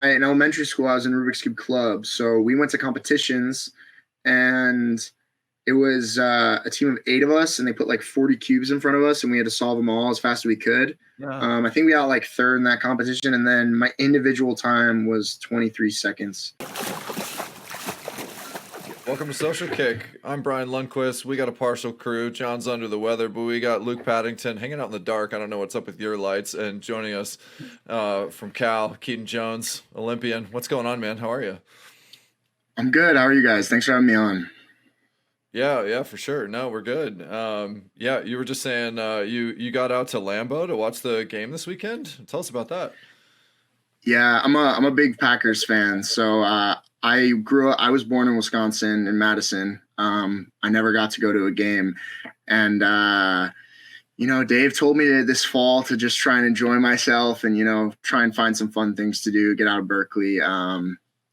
in elementary school, I was in Rubik's Cube Club. So we went to competitions, and it was a team of 8 of us, and they put like 40 cubes in front of us, and we had to solve them all as fast as we could. Yeah. I think we got like third in that competition, and then my individual time was 23 seconds. Welcome to Social Kick. I'm Brian Lundquist. We got a partial crew. John's under the weather, but we got Luke Paddington hanging out in the dark. I don't know what's up with your lights. And joining us from Cal, Keaton Jones, Olympian. What's going on, man? How are you? I'm good. How are you guys? Thanks for having me on. Yeah, for sure. No, we're good. Yeah, you were just saying you got out to Lambeau to watch the game this weekend. Tell us about that. Yeah, I'm a big Packers fan. So I was born in Wisconsin, in Madison. I never got to go to a game. And, Dave told me this fall to just try and enjoy myself and, try and find some fun things to do, get out of Berkeley,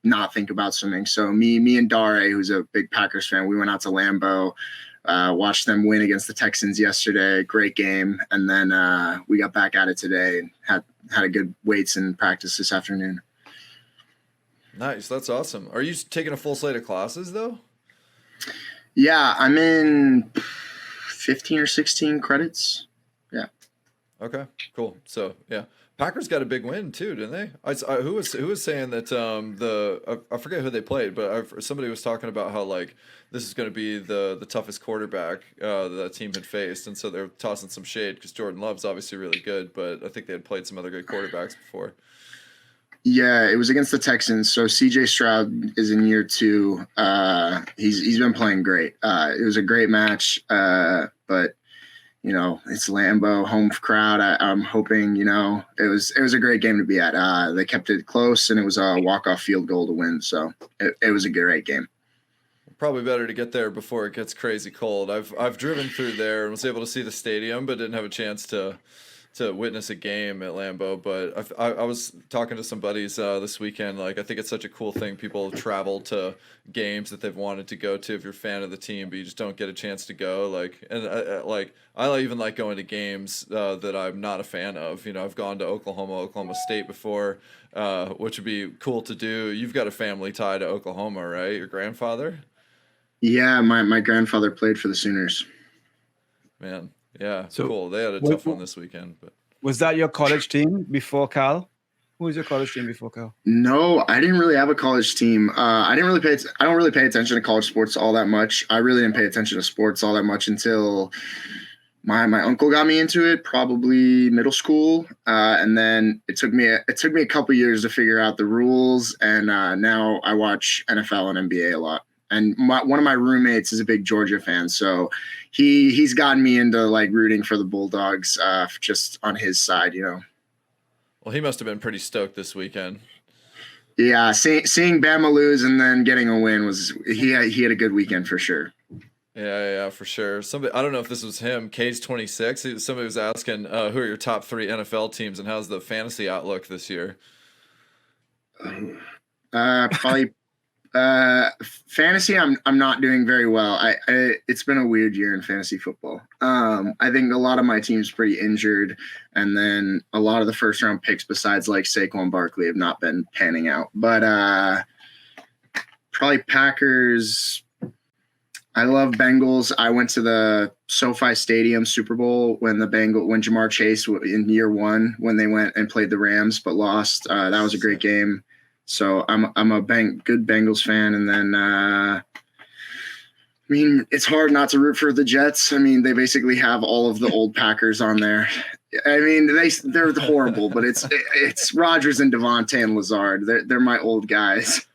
not think about swimming. So me and Dare, who's a big Packers fan, we went out to Lambeau, watched them win against the Texans yesterday. Great game. And then we got back at it today and had a good weights and practice this afternoon. Nice. That's awesome. Are you taking a full slate of classes though? Yeah, I'm in 15 or 16 credits. Yeah. Okay, cool. So yeah, Packers got a big win too, didn't they? Who was saying that I forget who they played, but somebody was talking about how like this is going to be the toughest quarterback the team had faced, and so they're tossing some shade because Jordan Love's obviously really good, but I think they had played some other good quarterbacks before. Yeah, it was against the Texans. So C.J. Stroud is in year 2. He's been playing great. It was a great match, but it's Lambeau, home crowd. I'm hoping it was a great game to be at. They kept it close, and it was a walk-off field goal to win. So it was a great game. Probably better to get there before it gets crazy cold. I've driven through there and was able to see the stadium, but didn't have a chance to witness a game at Lambeau. But I was talking to some buddies this weekend. Like, I think it's such a cool thing. People travel to games that they've wanted to go to if you're a fan of the team, but you just don't get a chance to go. I even like going to games that I'm not a fan of. I've gone to Oklahoma State before, which would be cool to do. You've got a family tie to Oklahoma, right? Your grandfather? Yeah, my grandfather played for the Sooners. Man. Yeah, so cool. They had a tough one this weekend. But was that your college team before Cal? Who was your college team before Cal? No, I didn't really have a college team. I don't really pay attention to college sports all that much. I really didn't pay attention to sports all that much until my uncle got me into it, probably middle school, and then it took me a couple years to figure out the rules. And now I watch NFL and NBA a lot. And one of my roommates is a big Georgia fan, so he's gotten me into like rooting for the Bulldogs, just on his side, Well, he must have been pretty stoked this weekend. Yeah, seeing Bama lose and then getting a win he had a good weekend for sure. Yeah, for sure. I don't know if this was him, Cage26. Somebody was asking, who are your top 3 NFL teams and how's the fantasy outlook this year? Probably. Fantasy, I'm not doing very well. It's been a weird year in fantasy football. I think a lot of my team's pretty injured, and then a lot of the first round picks, besides like Saquon Barkley, have not been panning out. But probably Packers. I love Bengals. I went to the SoFi Stadium Super Bowl when Jamar Chase in year 1 when they went and played the Rams but lost. That was a great game. So I'm a good Bengals fan, and then it's hard not to root for the Jets. They basically have all of the old Packers on there. They're horrible, but it's Rodgers and Devontae and Lazard. They're my old guys.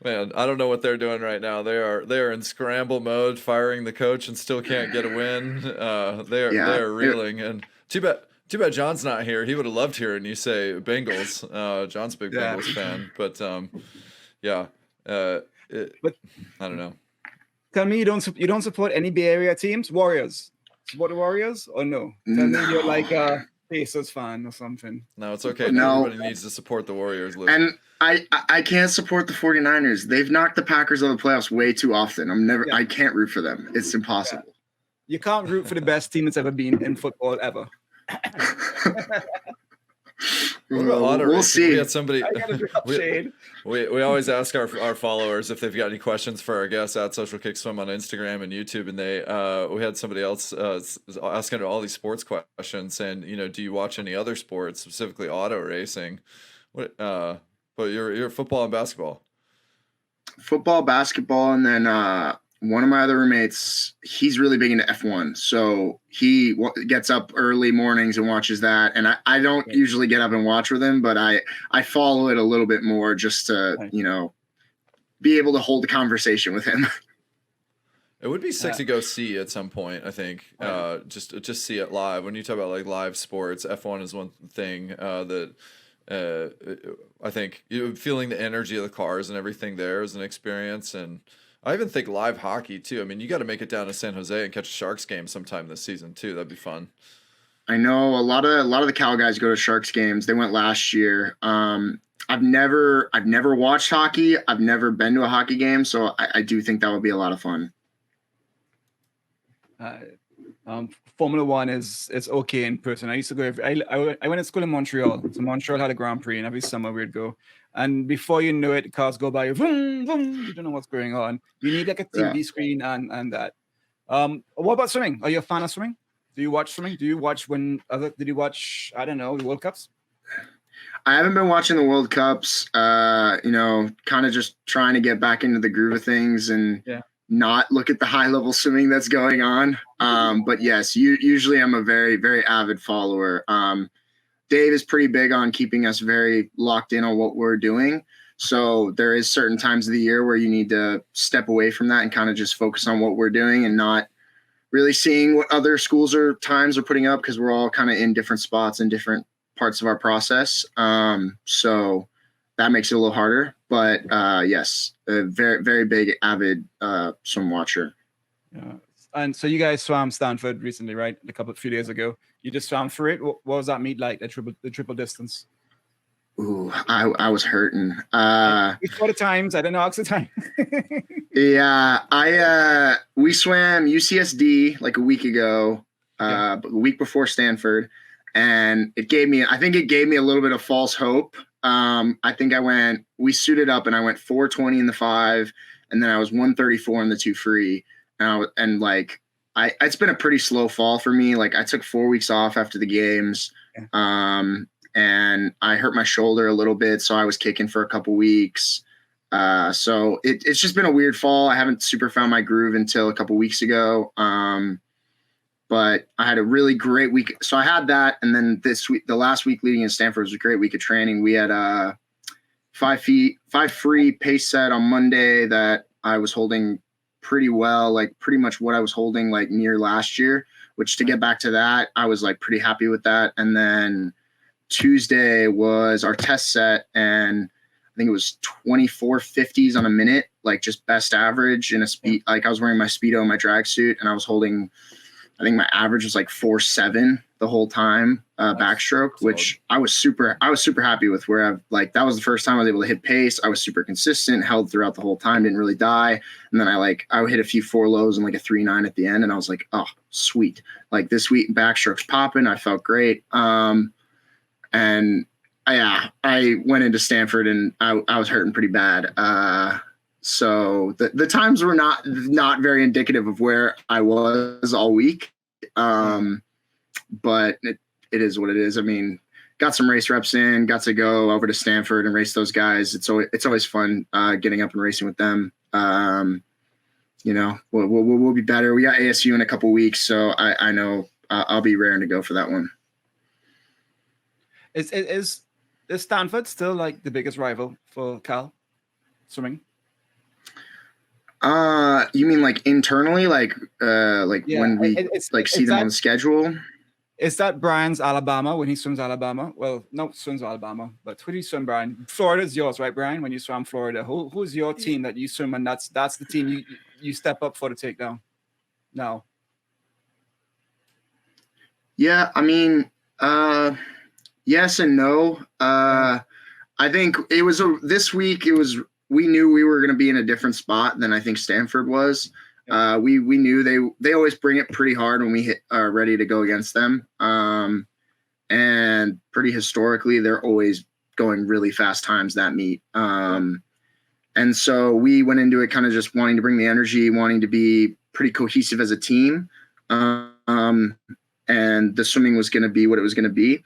Man, I don't know what they're doing right now. They are in scramble mode, firing the coach, and still can't get a win. They're reeling, and too bad John's not here. He would have loved hearing you say Bengals. John's a big Bengals fan, but I don't know. Tell me you don't support any Bay Area teams? Warriors. Support the Warriors or no? Tell me you're like a Pacers fan or something. No, it's okay. No. Everybody needs to support the Warriors. Luke. And I can't support the 49ers. They've knocked the Packers out of the playoffs way too often. I can't root for them. It's impossible. Yeah. You can't root for the best team that's ever been in football ever. What about auto We'll racing? see. We had somebody. I gotta drop shade. We always ask our followers if they've got any questions for our guests at Social Kick Swim on Instagram and YouTube, and we had somebody else asking all these sports questions, saying, do you watch any other sports, specifically auto racing? But you're football and basketball. Football, basketball, and then one of my other roommates, he's really big into F1. So he gets up early mornings and watches that. And I don't usually get up and watch with him, but I follow it a little bit more just to, be able to hold a conversation with him. It would be sick to go see at some point, I think. Just see it live. When you talk about like live sports, F1 is one thing that I think feeling the energy of the cars and everything there is an experience. And I even think live hockey too. I mean, you got to make it down to San Jose and catch a Sharks game sometime this season too. That'd be fun. I know a lot of the Cal guys go to Sharks games. They went last year. I've never watched hockey. I've never been to a hockey game, so I do think that would be a lot of fun. Formula One is okay in person. I used to go. I went to school in Montreal. So Montreal had a Grand Prix, and every summer we'd go. And before you know it, cars go by. Vroom, vroom, you don't know what's going on. You need like a TV screen and that. What about swimming? Are you a fan of swimming? Do you watch swimming? Did you watch the World Cups? I haven't been watching the World Cups. Kind of just trying to get back into the groove of things and not look at the high level swimming that's going on. But yes, usually I'm a very, very avid follower. Dave is pretty big on keeping us very locked in on what we're doing. So there is certain times of the year where you need to step away from that and kind of just focus on what we're doing and not really seeing what other schools or times are putting up, because we're all kind of in different spots and different parts of our process. So that makes it a little harder, but yes, a very, very big avid swim watcher. Yeah. And so you guys swam Stanford recently, right? A few days ago. You just swam for it. What was that meet like? The triple distance. Ooh, I was hurting. Before the times, I don't know the time. Yeah, we swam UCSD like a week ago, a week before Stanford, and I think it gave me a little bit of false hope. I think we suited up and I went 420 in the 5, and then I was 134 in the 2 free. It's been a pretty slow fall for me. Like I took 4 weeks off after the games, and I hurt my shoulder a little bit, so I was kicking for a couple weeks. So it's just been a weird fall. I haven't super found my groove until a couple weeks ago. But I had a really great week. So I had that, and then this week, the last week leading in Stanford was a great week of training. We had 5 free pace set on Monday that I was holding pretty well, like pretty much what I was holding like near last year, which to get back to that, I was like pretty happy with that. And then Tuesday was our test set, and I think it was 24.50s on a minute, like just best average in a speed. Like I was wearing my Speedo and my drag suit, and I was holding, I think my average was like 4.7 the whole time, backstroke, which I was super happy with. That was the first time I was able to hit pace. I was super consistent, held throughout the whole time, didn't really die. And then I hit a few 4 lows and like a 3.9 at the end, and I was like, oh, sweet. Like this week backstroke's popping. I felt great. I went into Stanford and I was hurting pretty bad. So the times were not very indicative of where I was all week. But it is what it is. I mean, got some race reps in, got to go over to Stanford and race those guys. It's always fun getting up and racing with them. We'll be better. We got ASU in a couple weeks, so I know I'll be raring to go for that one. Is Stanford still like the biggest rival for Cal swimming? You mean like internally, when we see them on the schedule? Is that Brian's Alabama when he swims Alabama? Well, no, swims Alabama, but who do you swim, Brian? Florida's yours, right, Brian? When you swam Florida, who's your team that you swim, and that's the team you step up for the takedown? No. Yeah, I mean, yes and no. I think it was this week. We knew we were going to be in a different spot than I think Stanford was. We knew they always bring it pretty hard when we are ready to go against them. and pretty historically, they're always going really fast times that meet. And so we went into it kind of just wanting to bring the energy, wanting to be pretty cohesive as a team. And the swimming was going to be what it was going to be.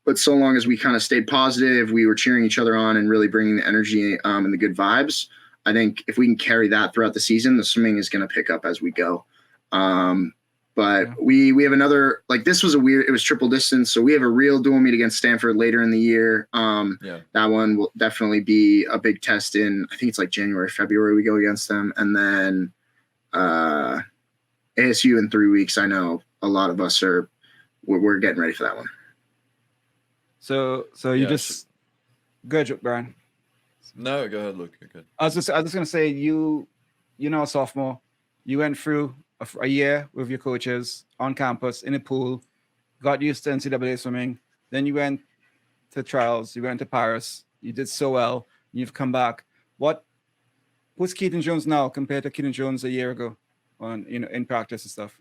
But so long as we kind of stayed positive, we were cheering each other on and really bringing the energy and the good vibes. I think if we can carry that throughout the season, the swimming is going to pick up as we go. But we have another, like, this was it was triple distance. So we have a real dual meet against Stanford later in the year. That one will definitely be a big test I think it's like January, February, we go against them. And then ASU in 3 weeks. I know a lot of us we're getting ready for that one. So you just good, Brian. No, go ahead, Luke. You're good. I was just gonna say you're now a sophomore. You went through a year with your coaches on campus in a pool, got used to NCAA swimming. Then you went to trials. You went to Paris. You did so well. You've come back. What's Keaton Jones now compared to Keaton Jones a year ago, in practice and stuff?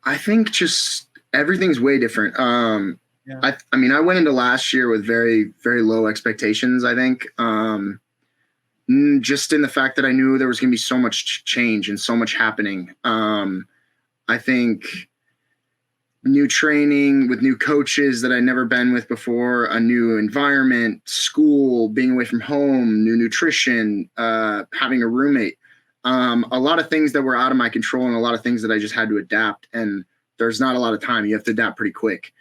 I think just everything's way different. I mean, I went into last year with very, very low expectations, I think. Just in the fact that I knew there was going to be so much change and so much happening. I think new training with new coaches that I'd never been with before, a new environment, school, being away from home, new nutrition, having a roommate, a lot of things that were out of my control and a lot of things that I just had to adapt. And there's not a lot of time. You have to adapt pretty quick.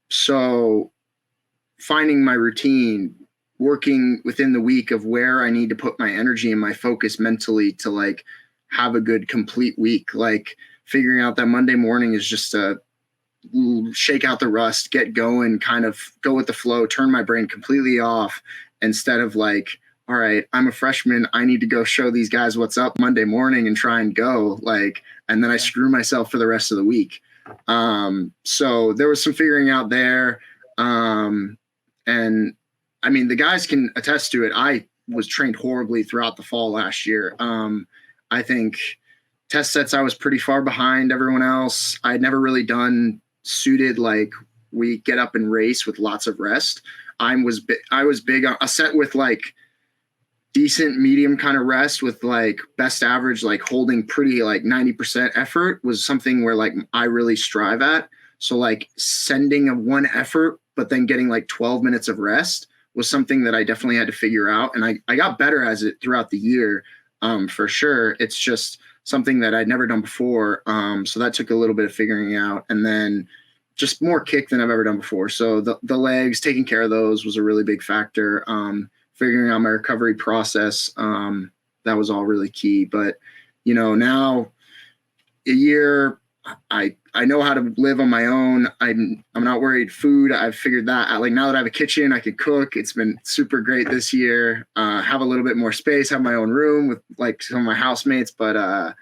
So finding my routine, working within the week of where I need to put my energy and my focus mentally to like have a good complete week, like figuring out that Monday morning is just to shake out the rust, get going, kind of go with the flow, turn my brain completely off instead of like, all right, I'm a freshman. I need to go show these guys what's up Monday morning and try and go and then I screw myself for the rest of the week. So there was some figuring out there. And I mean, the guys can attest to it. I was trained horribly throughout the fall last year. I think test sets, I was pretty far behind everyone else. I had never really done suited, like we get up and race with lots of rest. I was big on a set with like decent medium kind of rest with like best average, like holding pretty like 90% effort was something where like I really strive at. So like sending a one effort, but then getting like 12 minutes of rest was something that I definitely had to figure out. And I got better as it throughout the year, for sure. It's just something that I'd never done before. So that took a little bit of figuring out, and then just more kick than I've ever done before. So the legs, taking care of those was a really big factor. Figuring out my recovery process, that was all really key. But, now a year, I know how to live on my own. I'm not worried food. I've figured that out. Like now that I have a kitchen, I can cook. It's been super great this year. Have a little bit more space, have my own room with like some of my housemates, but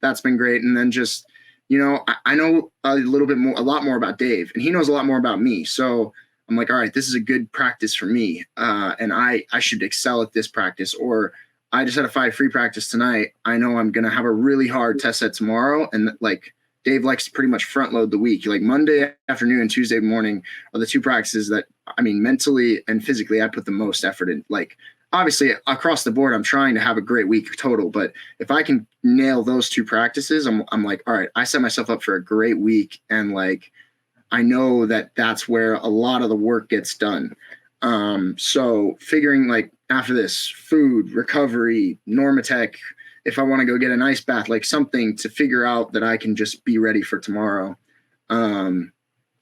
that's been great. And then just, I know a lot more about Dave, and he knows a lot more about me. So I'm like, all right, this is a good practice for me. And I should excel at this practice, or I just had a 5 free practice tonight. I know I'm going to have a really hard test set tomorrow. And like Dave likes to pretty much front load the week. Like Monday afternoon and Tuesday morning are the 2 practices that, I mean, mentally and physically, I put the most effort in. Like obviously across the board, I'm trying to have a great week total, but if I can nail those 2 practices, I'm like, all right, I set myself up for a great week. And like, I know that that's where a lot of the work gets done. So figuring like after this, food, recovery, Normatec, if I want to go get an ice bath, like something to figure out that I can just be ready for tomorrow. And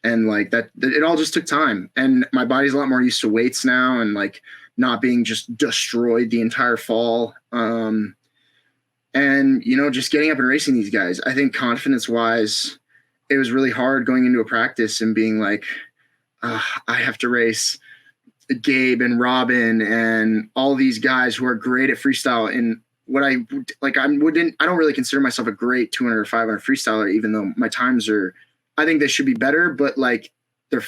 like that it all just took time, and my body's a lot more used to weights now and like not being just destroyed the entire fall. And, just getting up and racing these guys, I think confidence wise, it was really hard going into a practice and being like, I have to race Gabe and Robin and all these guys who are great at freestyle. And what I don't really consider myself a great 200 or 500 freestyler, even though my times I think they should be better, but like they're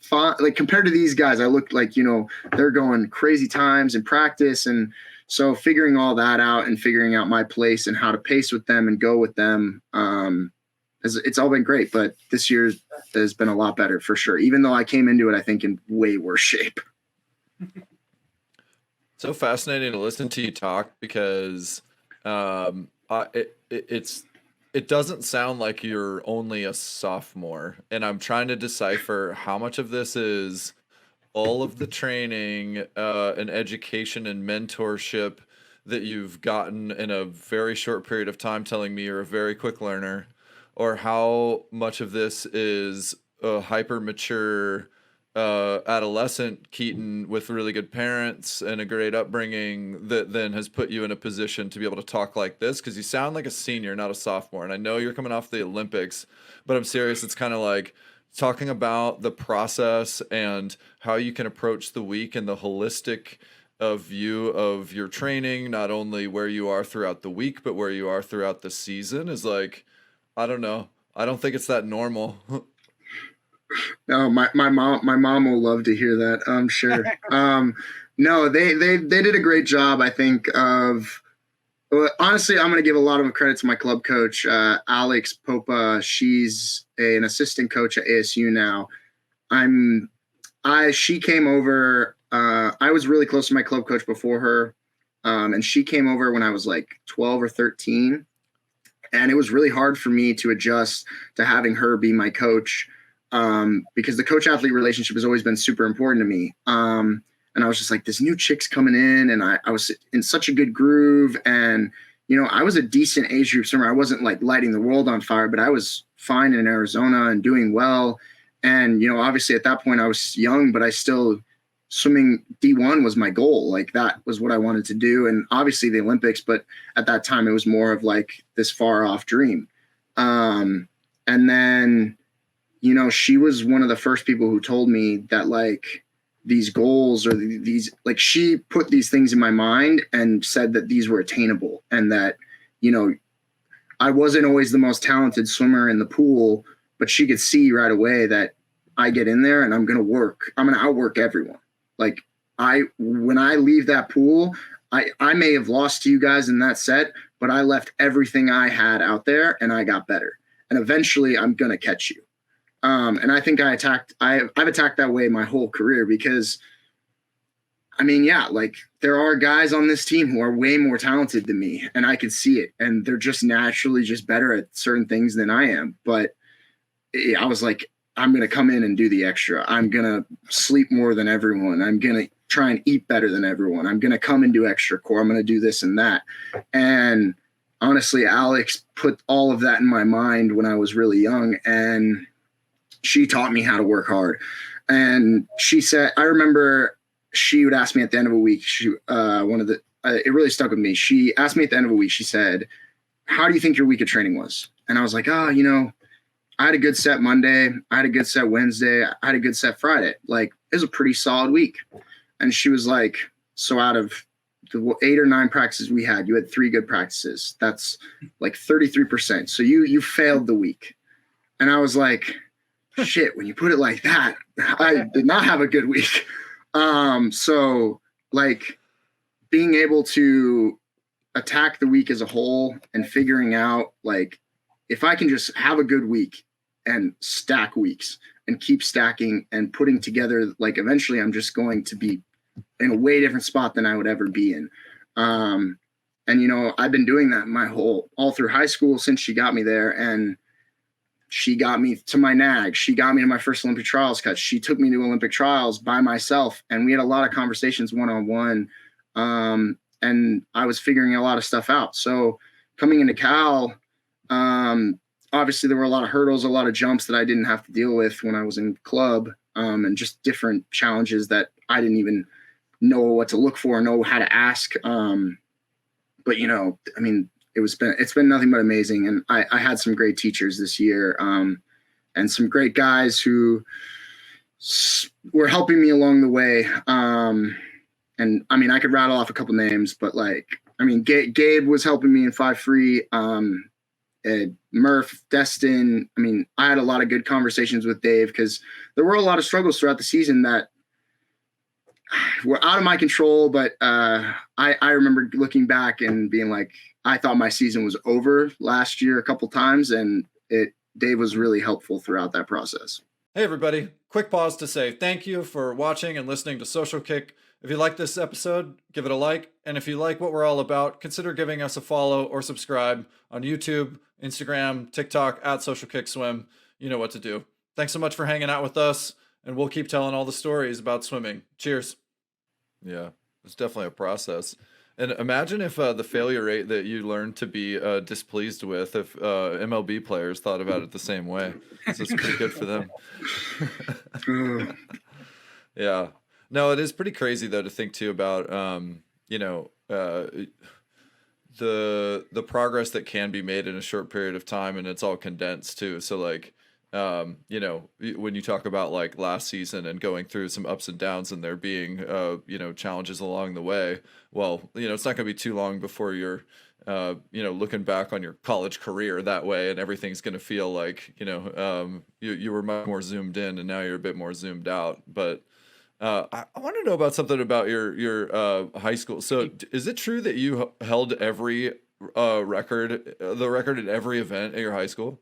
fine. Like compared to these guys, I look like, they're going crazy times in practice. And so figuring all that out and figuring out my place and how to pace with them and go with them, it's all been great, but this year has been a lot better for sure. Even though I came into it, I think, in way worse shape. So fascinating to listen to you talk because it doesn't sound like you're only a sophomore, and I'm trying to decipher how much of this is all of the training and education and mentorship that you've gotten in a very short period of time, telling me you're a very quick learner, or how much of this is a hyper mature adolescent Keaton with really good parents and a great upbringing that then has put you in a position to be able to talk like this, because you sound like a senior, not a sophomore. And I know you're coming off the Olympics, but I'm serious. It's kind of like talking about the process and how you can approach the week and the holistic view of your training, not only where you are throughout the week, but where you are throughout the season, is like, I don't know. I don't think it's that normal. No, my mom will love to hear that, I'm sure. No, they did a great job, I think, of honestly, I'm going to give a lot of credit to my club coach, Alex Popa. She's an assistant coach at ASU now. She came over, I was really close to my club coach before her. And she came over when I was like 12 or 13. And it was really hard for me to adjust to having her be my coach. Because the coach-athlete relationship has always been super important to me. And I was just like, this new chick's coming in, and I was in such a good groove. And, I was a decent age group swimmer. I wasn't like lighting the world on fire, but I was fine in Arizona and doing well. And, obviously at that point I was young, but I still, swimming D1 was my goal. Like that was what I wanted to do. And obviously the Olympics, but at that time it was more of like this far off dream. And then, she was one of the first people who told me that like these goals or these, like she put these things in my mind and said that these were attainable, and that, I wasn't always the most talented swimmer in the pool, but she could see right away that I get in there and I'm going to outwork everyone. Like when I leave that pool, I may have lost to you guys in that set, but I left everything I had out there and I got better. And eventually I'm going to catch you. And I think I've attacked that way my whole career, because like there are guys on this team who are way more talented than me, and I could see it, and they're just naturally just better at certain things than I am. But I was like, I'm going to come in and do the extra. I'm going to sleep more than everyone. I'm going to try and eat better than everyone. I'm going to come and do extra core. I'm going to do this and that. And honestly, Alex put all of that in my mind when I was really young, and she taught me how to work hard. And she said, I remember she would ask me at the end of a week, it really stuck with me. She asked me at the end of a week, she said, how do you think your week of training was? And I was like, I had a good set Monday. I had a good set Wednesday. I had a good set Friday. Like, it was a pretty solid week. And she was like, so out of the 8 or 9 practices we had, you had 3 good practices. That's like 33%. So you failed the week. And I was like, shit, when you put it like that, I did not have a good week. So like being able to attack the week as a whole and figuring out, like, if I can just have a good week and stack weeks and keep stacking and putting together, like eventually I'm just going to be in a way different spot than I would ever be in. And, I've been doing that all through high school since she got me there. And she got me to my NAG. She got me to my first Olympic trials cut. She took me to Olympic trials by myself. And we had a lot of conversations one-on-one. And I was figuring a lot of stuff out. So coming into Cal, obviously there were a lot of hurdles, a lot of jumps that I didn't have to deal with when I was in club, and just different challenges that I didn't even know what to look for, know how to ask. But it's been nothing but amazing. And I had some great teachers this year, and some great guys who were helping me along the way. And I could rattle off a couple names, but Gabe was helping me in 5 free. Murph, Destin. I had a lot of good conversations with Dave, because there were a lot of struggles throughout the season that were out of my control. But I remember looking back and being like, I thought my season was over last year a couple times, and it Dave was really helpful throughout that process. Hey, everybody. Quick pause to say thank you for watching and listening to Social Kick. If you like this episode, give it a like. And if you like what we're all about, consider giving us a follow or subscribe on YouTube, Instagram, TikTok, at Social Kick Swim. You know what to do. Thanks so much for hanging out with us, and we'll keep telling all the stories about swimming. Cheers. Yeah, it's definitely a process. And imagine if the failure rate that you learned to be displeased with, if MLB players thought about it the same way. So it's pretty good for them. Yeah. No, it is pretty crazy though to think too about the progress that can be made in a short period of time, and it's all condensed too. So like when you talk about like last season and going through some ups and downs and there being challenges along the way, well, it's not going to be too long before you're looking back on your college career that way, and everything's going to feel like you were much more zoomed in and now you're a bit more zoomed out. But I want to know about something about your high school. So is it true that you held every record in every event at your high school?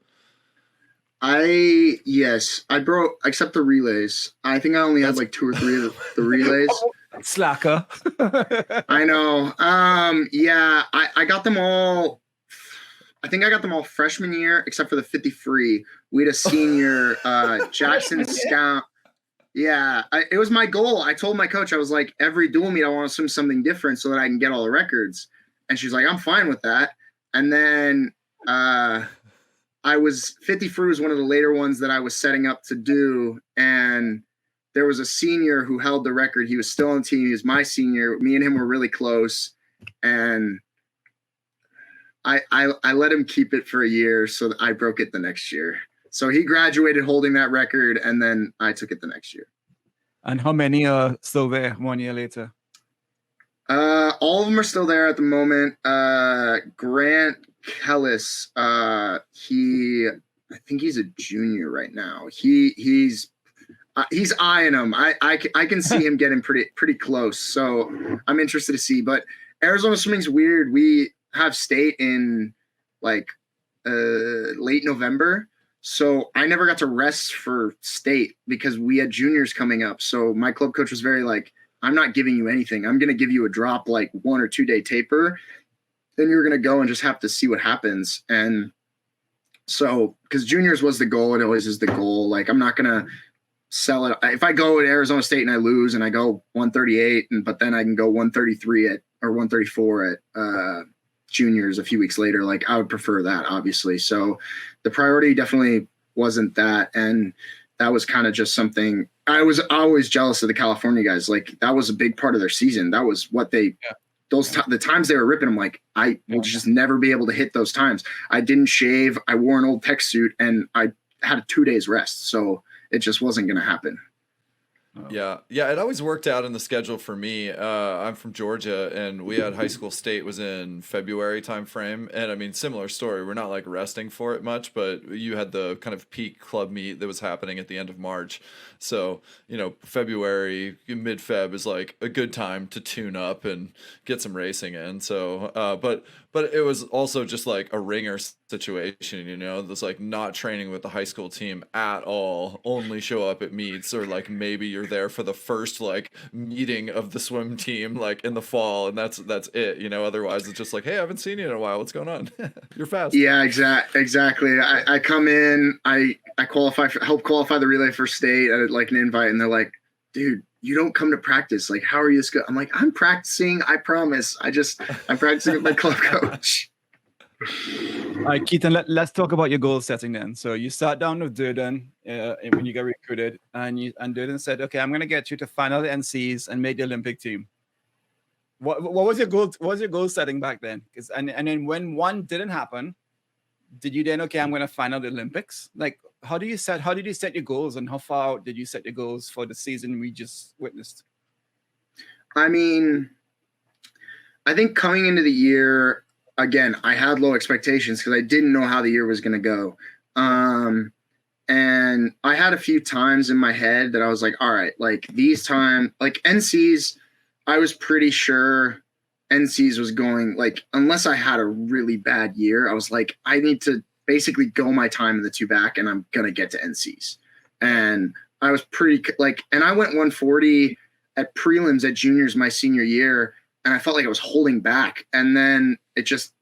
Yes, I broke, except the relays. I think I only had like 2 or 3 of the relays. Slacker. I know. Yeah, I got them all. I think I got them all freshman year, except for the 50 free. We had a senior, Jackson Scout. Yeah, it was my goal. I told my coach, I was like, every dual meet, I want to swim something different so that I can get all the records. And she's like, I'm fine with that. And then, I was 50 free was one of the later ones that I was setting up to do. And there was a senior who held the record. He was still on the team. He was my senior. Me and him were really close. And I let him keep it for a year, so that I broke it the next year. So he graduated holding that record, and then I took it the next year. And how many are still there 1 year later? All of them are still there at the moment. Grant Kellis, I think he's a junior right now. He's eyeing him. I can see him getting pretty close. So I'm interested to see. But Arizona swimming's weird. We have state in like late November. So I never got to rest for state because we had juniors coming up. So my club coach was very like, I'm not giving you anything. I'm going to give you a drop, like 1 or 2 day taper. Then you're going to go and just have to see what happens. And so, because juniors was the goal, it always is the goal. Like, I'm not going to sell it. If I go at Arizona State and I lose and I go 138, but then I can go 133 or 134 at juniors a few weeks later, like I would prefer that, obviously. So the priority definitely wasn't that. And that was kind of just something I was always jealous of the California guys. Like that was a big part of their season. That was what they, the times they were ripping, I'm like, I will just never be able to hit those times. I didn't shave. I wore an old tech suit and I had 2 days rest. So it just wasn't going to happen. Yeah. It always worked out in the schedule for me. I'm from Georgia, and we had high school state was in February timeframe. And I mean, similar story. We're not like resting for it much, but you had the kind of peak club meet that was happening at the end of March. So, February, mid-Feb is like a good time to tune up and get some racing in. So, but it was also just like a ringer situation, there's like not training with the high school team at all, only show up at meets, or like maybe you're there for the first like meeting of the swim team like in the fall, and that's it. Otherwise it's just like, hey, I haven't seen you in a while, what's going on? You're fast. Yeah, exactly. I come in, I help qualify the relay for state at like an invite, and they're like, dude, you don't come to practice. Like, how are you this good? I'm like, I'm practicing. I promise. I'm practicing with my club coach. All right, Keaton, let's talk about your goal setting then. So you sat down with Durden when you got recruited, and Durden said, okay, I'm going to get you to final the NCs and make the Olympic team. What was your goal? What was your goal setting back then? And then when one didn't happen, did you then, okay, I'm going to final the Olympics? Like, how did you set your goals, and how far out did you set your goals for the season we just witnessed? I mean, I think coming into the year, again, I had low expectations because I didn't know how the year was going to go. And I had a few times in my head that I was like, all right, like these time, like NCs, I was pretty sure NCs was going, like, unless I had a really bad year, I was like, I need to basically go my time in the 2-back, and I'm going to get to NCs. And I was pretty like, and I went 140 at prelims at juniors my senior year, and I felt like I was holding back. And then it just,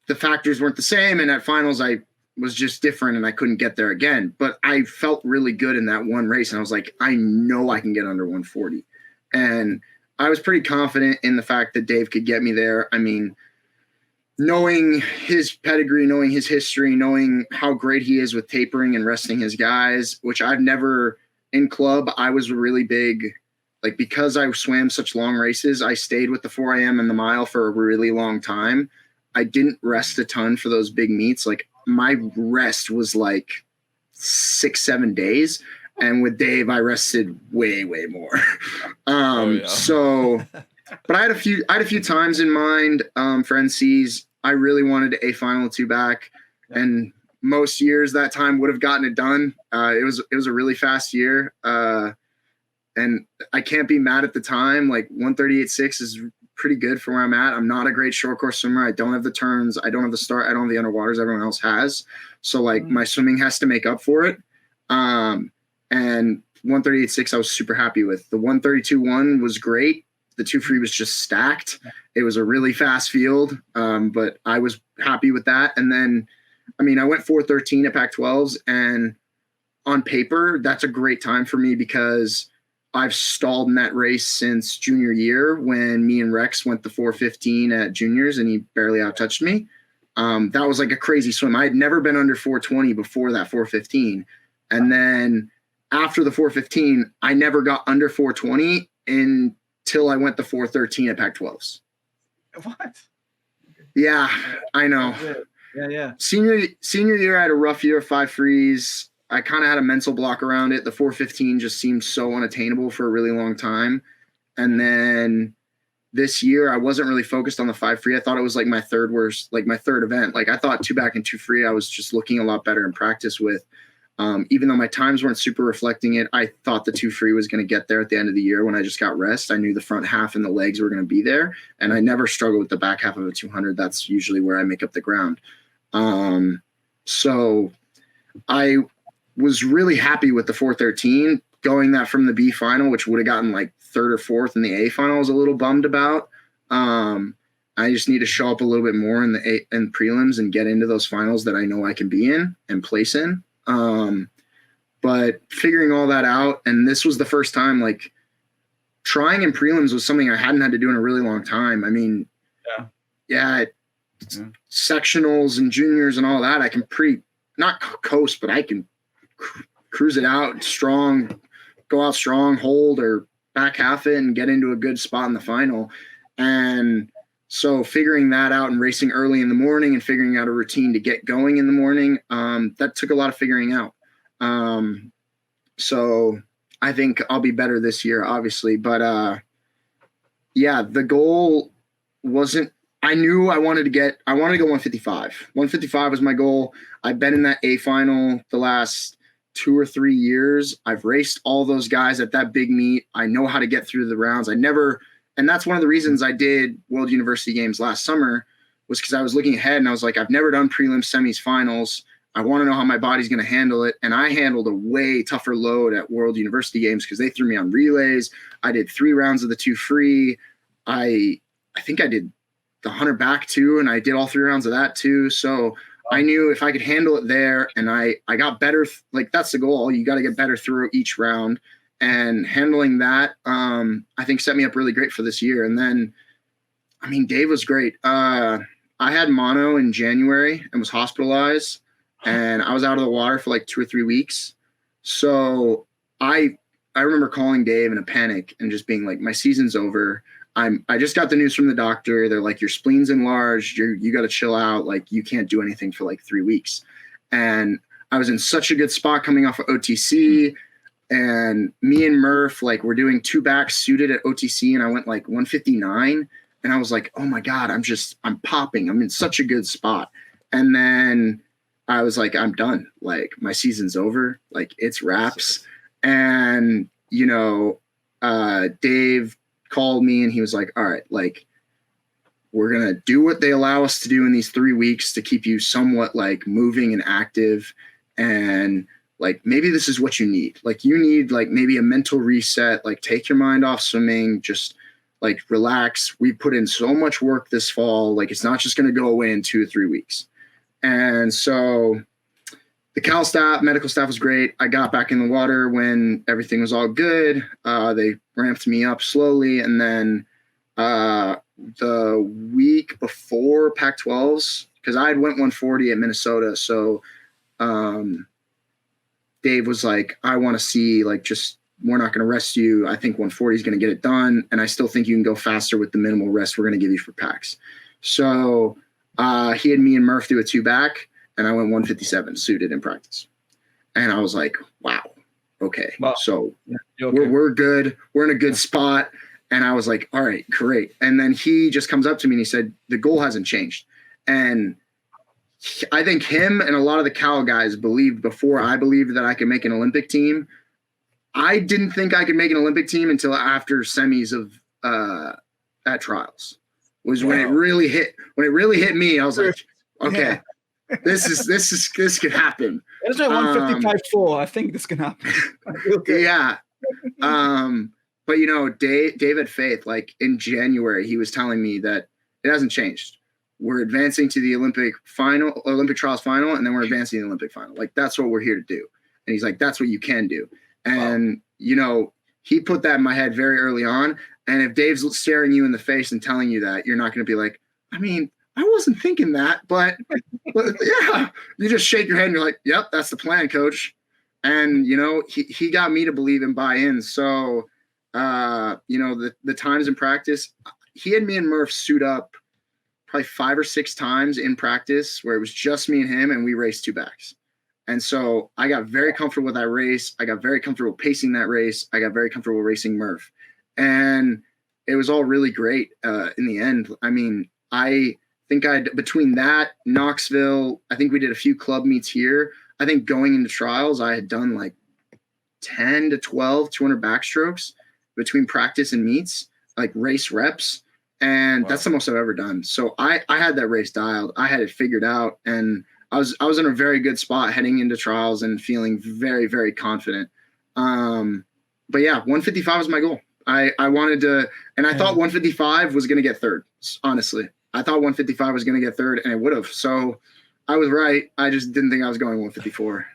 the factors weren't the same. And at finals, I was just different and I couldn't get there again. But I felt really good in that one race. And I was like, I know I can get under 140. And I was pretty confident in the fact that Dave could get me there. I mean, knowing his pedigree, knowing his history, knowing how great he is with tapering and resting his guys, which I've never in club, I was really big. Like, because I swam such long races, I stayed with the 4 a.m. and the mile for a really long time. I didn't rest a ton for those big meets. Like, my rest was like 6-7 days. And with Dave, I rested way, way more. So, but I had a few times in mind for NCs. I really wanted a final 2-back, and most years that time would have gotten it done. It was a really fast year. And I can't be mad at the time. Like 138.6 is pretty good for where I'm at. I'm not a great short course swimmer. I don't have the turns. I don't have the start. I don't have the underwaters everyone else has. So like my swimming has to make up for it. And 138.6 I was super happy with. The 132.1 was great. The 2 free was just stacked. It was a really fast field, but I was happy with that. And then, I mean, I went 4:13 at Pac-12s, and on paper, that's a great time for me because I've stalled in that race since junior year when me and Rex went the 4:15 at juniors and he barely outtouched me. That was like a crazy swim. I had never been under 4:20 before that 4:15. And then after the 4:15, I never got under 4:20 until I went the 4:13 at Pac-12s. What? Yeah, I know. Yeah. Senior year, I had a rough year, 5 frees. I kind of had a mental block around it. The 4:15 just seemed so unattainable for a really long time. And then this year, I wasn't really focused on the 5 free. I thought it was like my third event. Like I thought 2-back and 2 free, I was just looking a lot better in practice with. Even though my times weren't super reflecting it, I thought the 2 free was going to get there at the end of the year when I just got rest. I knew the front half and the legs were going to be there. And I never struggle with the back half of a 200. That's usually where I make up the ground. So I was really happy with the 4:13, going that from the B final, which would have gotten like 3rd or 4th in the A final. I was a little bummed about. I just need to show up a little bit more in the prelims and get into those finals that I know I can be in and place in. But figuring all that out, and this was the first time, like, trying in prelims was something I hadn't had to do in a really long time. I mean, sectionals and juniors and all that, I can not coast, but I can cruise it out strong, go out strong, hold or back half it and get into a good spot in the final. And so figuring that out and racing early in the morning and figuring out a routine to get going in the morning, that took a lot of figuring out. So I think I'll be better this year, obviously. But the goal wasn't, I knew I wanted to go 155. 155 was my goal. I've been in that A final the last 2 or 3 years. I've raced all those guys at that big meet. I know how to get through the rounds. And that's one of the reasons I did World University Games last summer, was because I was looking ahead and I was like, I've never done prelims, semis, finals. I want to know how my body's going to handle it. And I handled a way tougher load at World University Games because they threw me on relays. I did 3 rounds of the 2 free. I think I did the 100 back too, and I did all 3 rounds of that too. So I knew if I could handle it there, and I got better, like that's the goal. You got to get better through each round, and handling that, I think set me up really great for this year. And then, I mean, Dave was great. I had mono in January and was hospitalized, and I was out of the water for like 2 or 3 weeks. So I remember calling Dave in a panic and just being like, my season's over. I just got the news from the doctor. They're like, your spleen's enlarged. You got to chill out. Like, you can't do anything for like 3 weeks. And I was in such a good spot coming off of OTC, and me and Murph, like, we're doing 2-backs suited at OTC, and I went like 159. And I was like, oh my God, I'm popping. I'm in such a good spot. And then I was like, I'm done. Like, my season's over. Like, it's wraps. And, Dave called me and he was like, all right, like, we're going to do what they allow us to do in these 3 weeks to keep you somewhat like moving and active. And like, maybe this is what you need. Like you need like maybe a mental reset, like take your mind off swimming, just like relax. We put in so much work this fall. Like it's not just going to go away in 2 or 3 weeks. And so the Cal staff, medical staff was great. I got back in the water when everything was all good. They ramped me up slowly. And then the week before Pac-12s, because I had went 140 at Minnesota. So Dave was like, I want to see, like, just, we're not going to rest you. I think 140 is going to get it done. And I still think you can go faster with the minimal rest we're going to give you for Pacs. So he had me and Murph do a 2-back, and I went 157 suited in practice. And I was like, wow, okay. Wow. So okay. We're good. We're in a good spot. And I was like, all right, great. And then he just comes up to me and he said, the goal hasn't changed. And I think him and a lot of the Cal guys believed before I believed that I could make an Olympic team. I didn't think I could make an Olympic team until after semis of at trials. Was when it really hit. When it really hit me, I was like, okay, this could happen. It's like 155.4. I think this can happen. Okay. Yeah. But you know, David Faith, like in January, he was telling me that it hasn't changed. We're advancing to the Olympic trials final, and then we're advancing to the Olympic final. Like, that's what we're here to do. And he's like, that's what you can do. And, you know, he put that in my head very early on. And if Dave's staring you in the face and telling you that, you're not going to be like, I mean, I wasn't thinking that, but yeah, you just shake your head and you're like, yep, that's the plan, coach. And, you know, he got me to believe and buy in. So, you know, the times in practice, he had me and Murph suit up probably 5 or 6 times in practice where it was just me and him, and we raced 2-backs. And so I got very comfortable with that race. I got very comfortable pacing that race. I got very comfortable racing Murph. And it was all really great in the end. I mean, I think between that, Knoxville, I think we did a few club meets here. I think going into trials, I had done like 10 to 12 200 backstrokes between practice and meets, like race reps. And that's the most I've ever done. So I had that race dialed. I had it figured out. And I was in a very good spot heading into trials and feeling very, very confident. But yeah, 155 was my goal. I wanted to, and I thought 155 was going to get third. Honestly, I thought 155 was going to get third, and it would have. So I was right. I just didn't think I was going 154.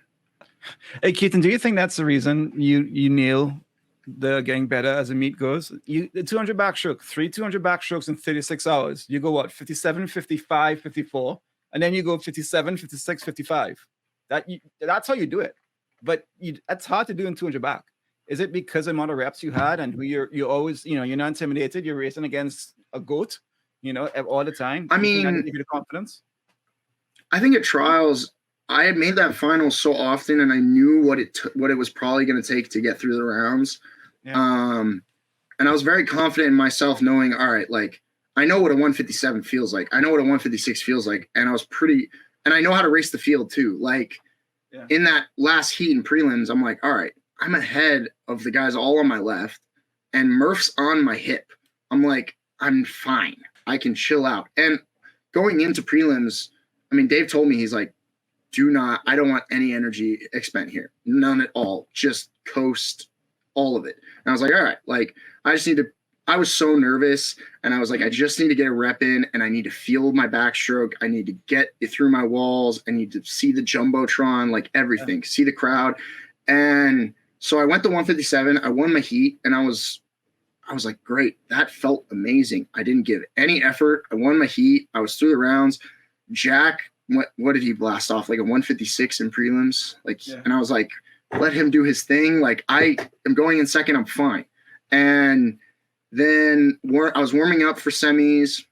Hey, Keaton, do you think that's the reason you nail the getting better as the meet goes? The 200 backstroke, 200 backstrokes in 36 hours. You go what, 57, 55, 54, and then you go 57, 56, 55. That's how you do it. But that's hard to do in 200 back. Is it because of the amount of reps you had and who you're always, you know, you're not intimidated, you're racing against a goat, you know, all the time? I mean, that give you the confidence? I think at trials, I had made that final so often, and I knew what it was probably going to take to get through the rounds. Yeah. And I was very confident in myself, knowing, all right, like, I know what a 157 feels like. I know what a 156 feels like. And and I know how to race the field too. Like in that last heat in prelims, I'm like, all right, I'm ahead of the guys all on my left, and Murph's on my hip. I'm like, I'm fine. I can chill out. And going into prelims, I mean, Dave told me, he's like, I don't want any energy expend here. None at all. Just coast all of it. And I was like, all right, like, I was so nervous, and I was like, I just need to get a rep in, and I need to feel my backstroke. I need to get it through my walls. I need to see the Jumbotron, like everything, see the crowd. And so I went to 157. I won my heat, and I was like, great. That felt amazing. I didn't give any effort. I won my heat. I was through the rounds. Jack, what did he blast off? Like a 156 in prelims? And I was like, let him do his thing. Like, I am going in second. I'm fine. And then I was warming up for semis,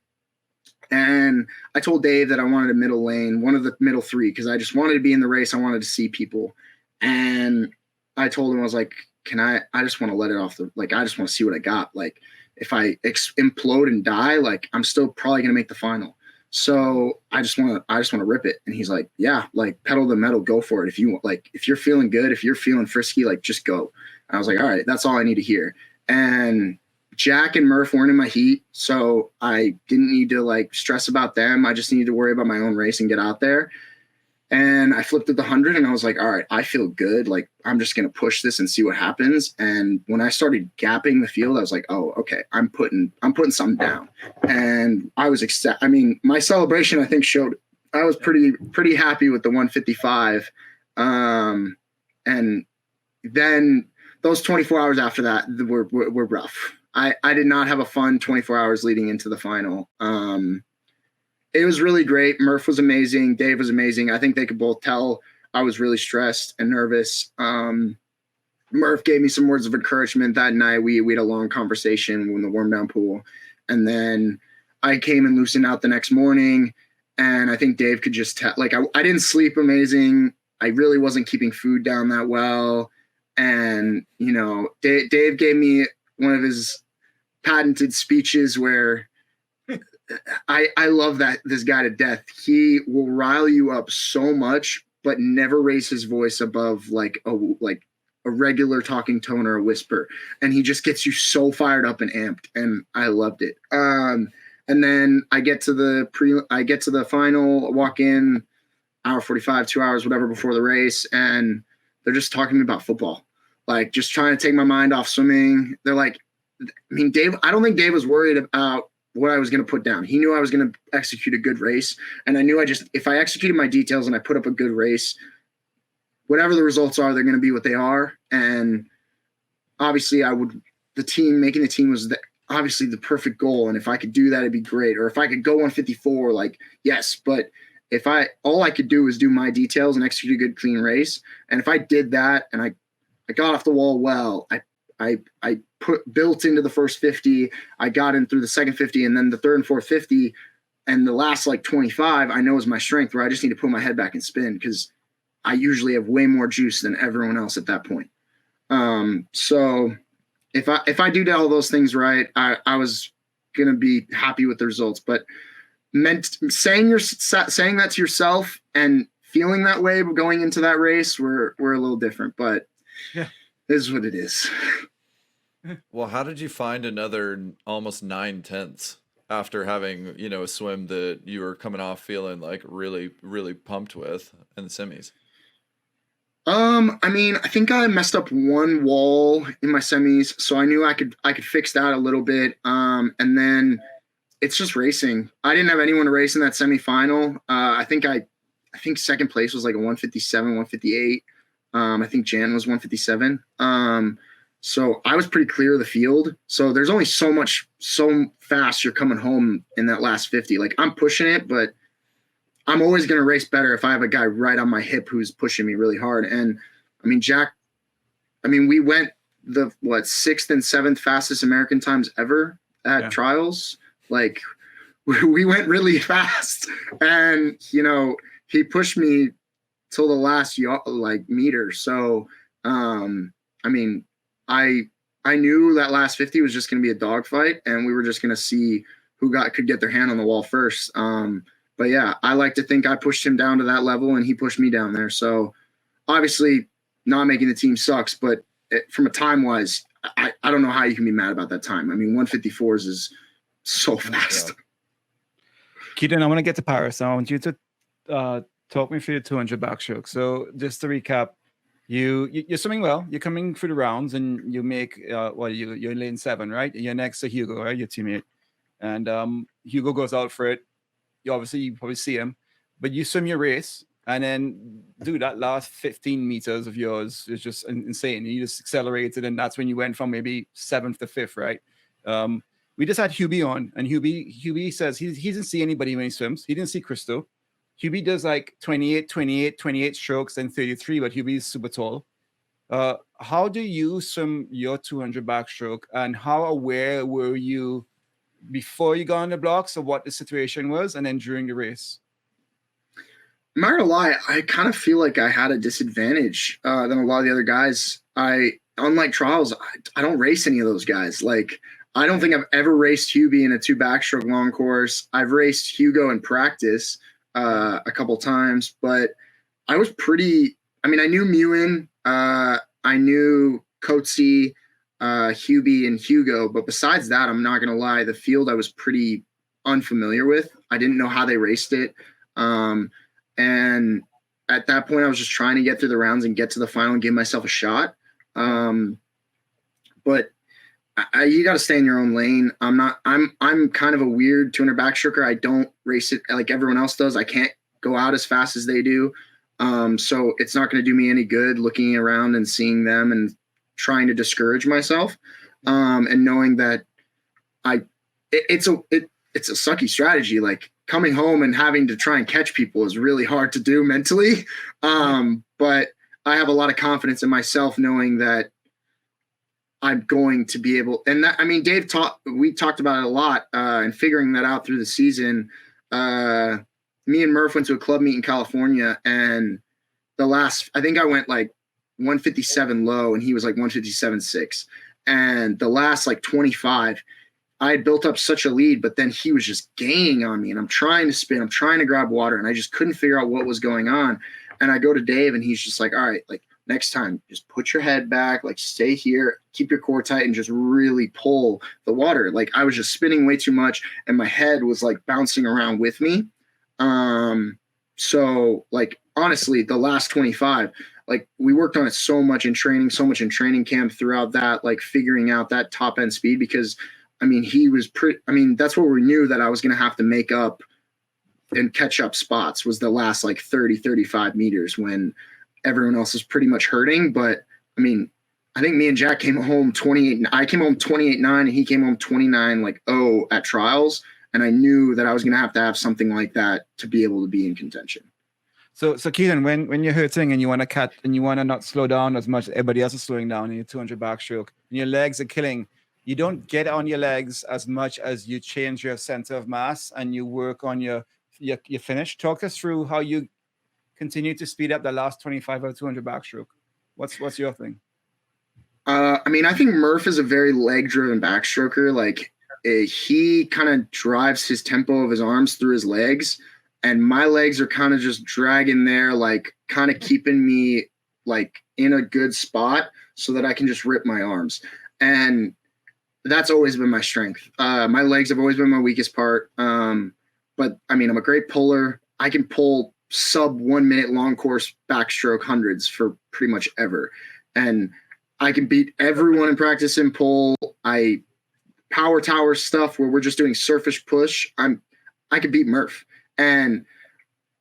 and I told Dave that I wanted a middle lane, one of the middle 3, because I just wanted to be in the race. I wanted to see people. And I told him, I was like, I just want to let it off I just want to see what I got. Like, if I implode and die, like, I'm still probably going to make the final. So I just want to rip it. And he's like, yeah, like, pedal to the metal, go for it. If you want, like, if you're feeling good, if you're feeling frisky, like, just go. And I was like, all right, that's all I need to hear. And Jack and Murph weren't in my heat, so I didn't need to like stress about them. I just needed to worry about my own race and get out there. And I flipped at the 100 and I was like, all right, I feel good. Like, I'm just going to push this and see what happens. And when I started gapping the field, I was like, oh, okay, I'm putting something down. And I was my celebration, I think, showed I was pretty happy with the 155. And then those 24 hours after that were rough. I did not have a fun 24 hours leading into the final. It was really great. Murph was amazing. Dave was amazing. I think they could both tell I was really stressed and nervous. Murph gave me some words of encouragement that night. We had a long conversation in the warm down pool. And then I came and loosened out the next morning. And I think Dave could just tell, like, I didn't sleep amazing. I really wasn't keeping food down that well. And, you know, Dave gave me one of his patented speeches where I love this guy to death. He will rile you up so much, but never raise his voice above like a regular talking tone or a whisper. And he just gets you so fired up and amped. And I loved it. And then I get to the final, walk in, hour 45, 2 hours, whatever, before the race. And they're just talking to me about football, like just trying to take my mind off swimming. They're like, I don't think Dave was worried about what I was going to put down. He knew I was going to execute a good race. And I knew if I executed my details and I put up a good race, whatever the results are, they're going to be what they are. And obviously making the team was obviously the perfect goal. And if I could do that, it'd be great. Or if I could go 154, like, yes, but all I could do was do my details and execute a good, clean race. And if I did that and I got off the wall well, I built into the first 50. I got in through the second 50, and then the third and fourth 50, and the last like 25, I know is my strength, where I just need to put my head back and spin because I usually have way more juice than everyone else at that point. So if I do all those things right, I was gonna be happy with the results. But saying that to yourself and feeling that way going into that race, we're a little different, but yeah, it is what it is. Well, how did you find another almost 9/10 after having, you know, a swim that you were coming off feeling like really, really pumped with in the semis? I think I messed up one wall in my semis, so I knew I could fix that a little bit. And then it's just racing. I didn't have anyone to race in that semifinal. I think second place was like a 157, 158. I think Jan was 157. So I was pretty clear of the field. So there's only so fast you're coming home in that last 50. Like, I'm pushing it, but I'm always going to race better if I have a guy right on my hip who's pushing me really hard. And Jack, we went the sixth and seventh fastest American times ever at trials. Like, we went really fast, and, you know, he pushed me till the last meter. So, I knew that last 50 was just going to be a dogfight, and we were just going to see who could get their hand on the wall first. But yeah, I like to think I pushed him down to that level, and he pushed me down there. So obviously, not making the team sucks, but from a time wise, I don't know how you can be mad about that time. 154s is so fast. Keaton, I want to get to Paris. I want you to talk me through your 200 backstroke. So just to recap, you're swimming well. You're coming through the rounds, and you make you're in lane 7, right? You're next to Hugo, right? Your teammate, and Hugo goes out for it. You probably see him, but you swim your race, and then that last 15 meters of yours is just insane. You just accelerated, and that's when you went from maybe 7th to 5th, right? We just had Hubie on, and Hubie says he didn't see anybody when he swims. He didn't see Crystal. Hubie does like 28 strokes and 33, but Hubie is super tall. How do you swim your 200 backstroke, and how aware were you before you got on the blocks of what the situation was, and then during the race? I'm not gonna lie, I kind of feel like I had a disadvantage than a lot of the other guys. Unlike trials, I don't race any of those guys. Like, I don't think I've ever raced Hubie in a 2 backstroke long course. I've raced Hugo in practice a couple times, but I was I knew Mewen, I knew Coetzee, Hubie and Hugo. But besides that, I'm not going to lie, the field I was pretty unfamiliar with. I didn't know how they raced it. And at that point, I was just trying to get through the rounds and get to the final and give myself a shot. But you got to stay in your own lane. I'm kind of a weird 200 backstroker. I don't race it like everyone else does. I can't go out as fast as they do. So it's not going to do me any good looking around and seeing them and trying to discourage myself. And knowing that it's a sucky strategy. Like coming home and having to try and catch people is really hard to do mentally. But I have a lot of confidence in myself knowing that I'm going to be able, and that, I mean, we talked about it a lot, and figuring that out through the season. Me and Murph went to a club meet in California, and I think I went like 157 low and he was like 157.6. And the last like 25, I had built up such a lead, but then he was just gaining on me, and I'm trying to spin, I'm trying to grab water, and I just couldn't figure out what was going on. And I go to Dave and he's just like, all right, like next time, just put your head back, like stay here, keep your core tight, and just really pull the water. Like I was just spinning way too much and my head was like bouncing around with me. So like, honestly, the last 25, like we worked on it so much in training camp throughout that, like figuring out that top end speed, because I mean, that's what we knew that I was going to have to make up and catch up spots was the last like 30, 35 meters when everyone else is pretty much hurting. But I mean, I think me and Jack came home 28. I came home 28.9 and he came home 29 like at trials. And I knew that I was going to have something like that to be able to be in contention. So Keaton, when you're hurting and you want to not slow down as much as everybody else is slowing down in your 200 backstroke, and your legs are killing, you don't get on your legs as much as you change your center of mass and you work on your finish. Talk us through how you continue to speed up the last 25 or 200 backstroke. What's your thing? I mean, I think Murph is a very leg-driven backstroker. Like he kind of drives his tempo of his arms through his legs, and my legs are kind of just dragging there, like kind of keeping me like in a good spot so that I can just rip my arms. And that's always been my strength. My legs have always been my weakest part. But I mean, I'm a great puller. I can pull sub 1 minute long course backstroke hundreds for pretty much ever. And I can beat everyone in practice in pull. Power tower stuff where we're just doing surface push. I could beat Murph. And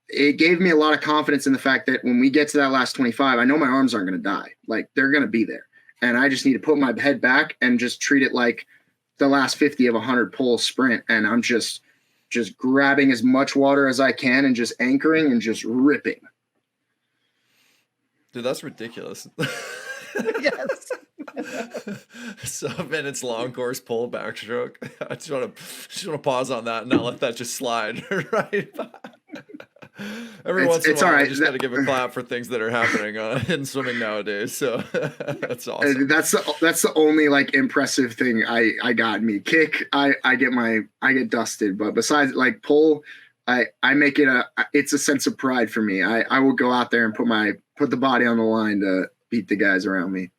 it gave me a lot of confidence in the fact that when we get to that last 25, I know my arms aren't going to die. Like they're going to be there. And I just need to put my head back and just treat it like the last 50 of a 100 pull sprint. And I'm just grabbing as much water as I can and just anchoring and just ripping. Dude, that's ridiculous. Yes. Some minutes long course pull backstroke. I just want to pause on that and not let that just slide right by. Every once in a while, all right. I just got to give a clap for things that are happening in swimming nowadays. So that's awesome. That's the only like impressive thing I got in me. Kick, I get dusted, but besides like pull, I make it it's a sense of pride for me. I will go out there and put the body on the line to beat the guys around me.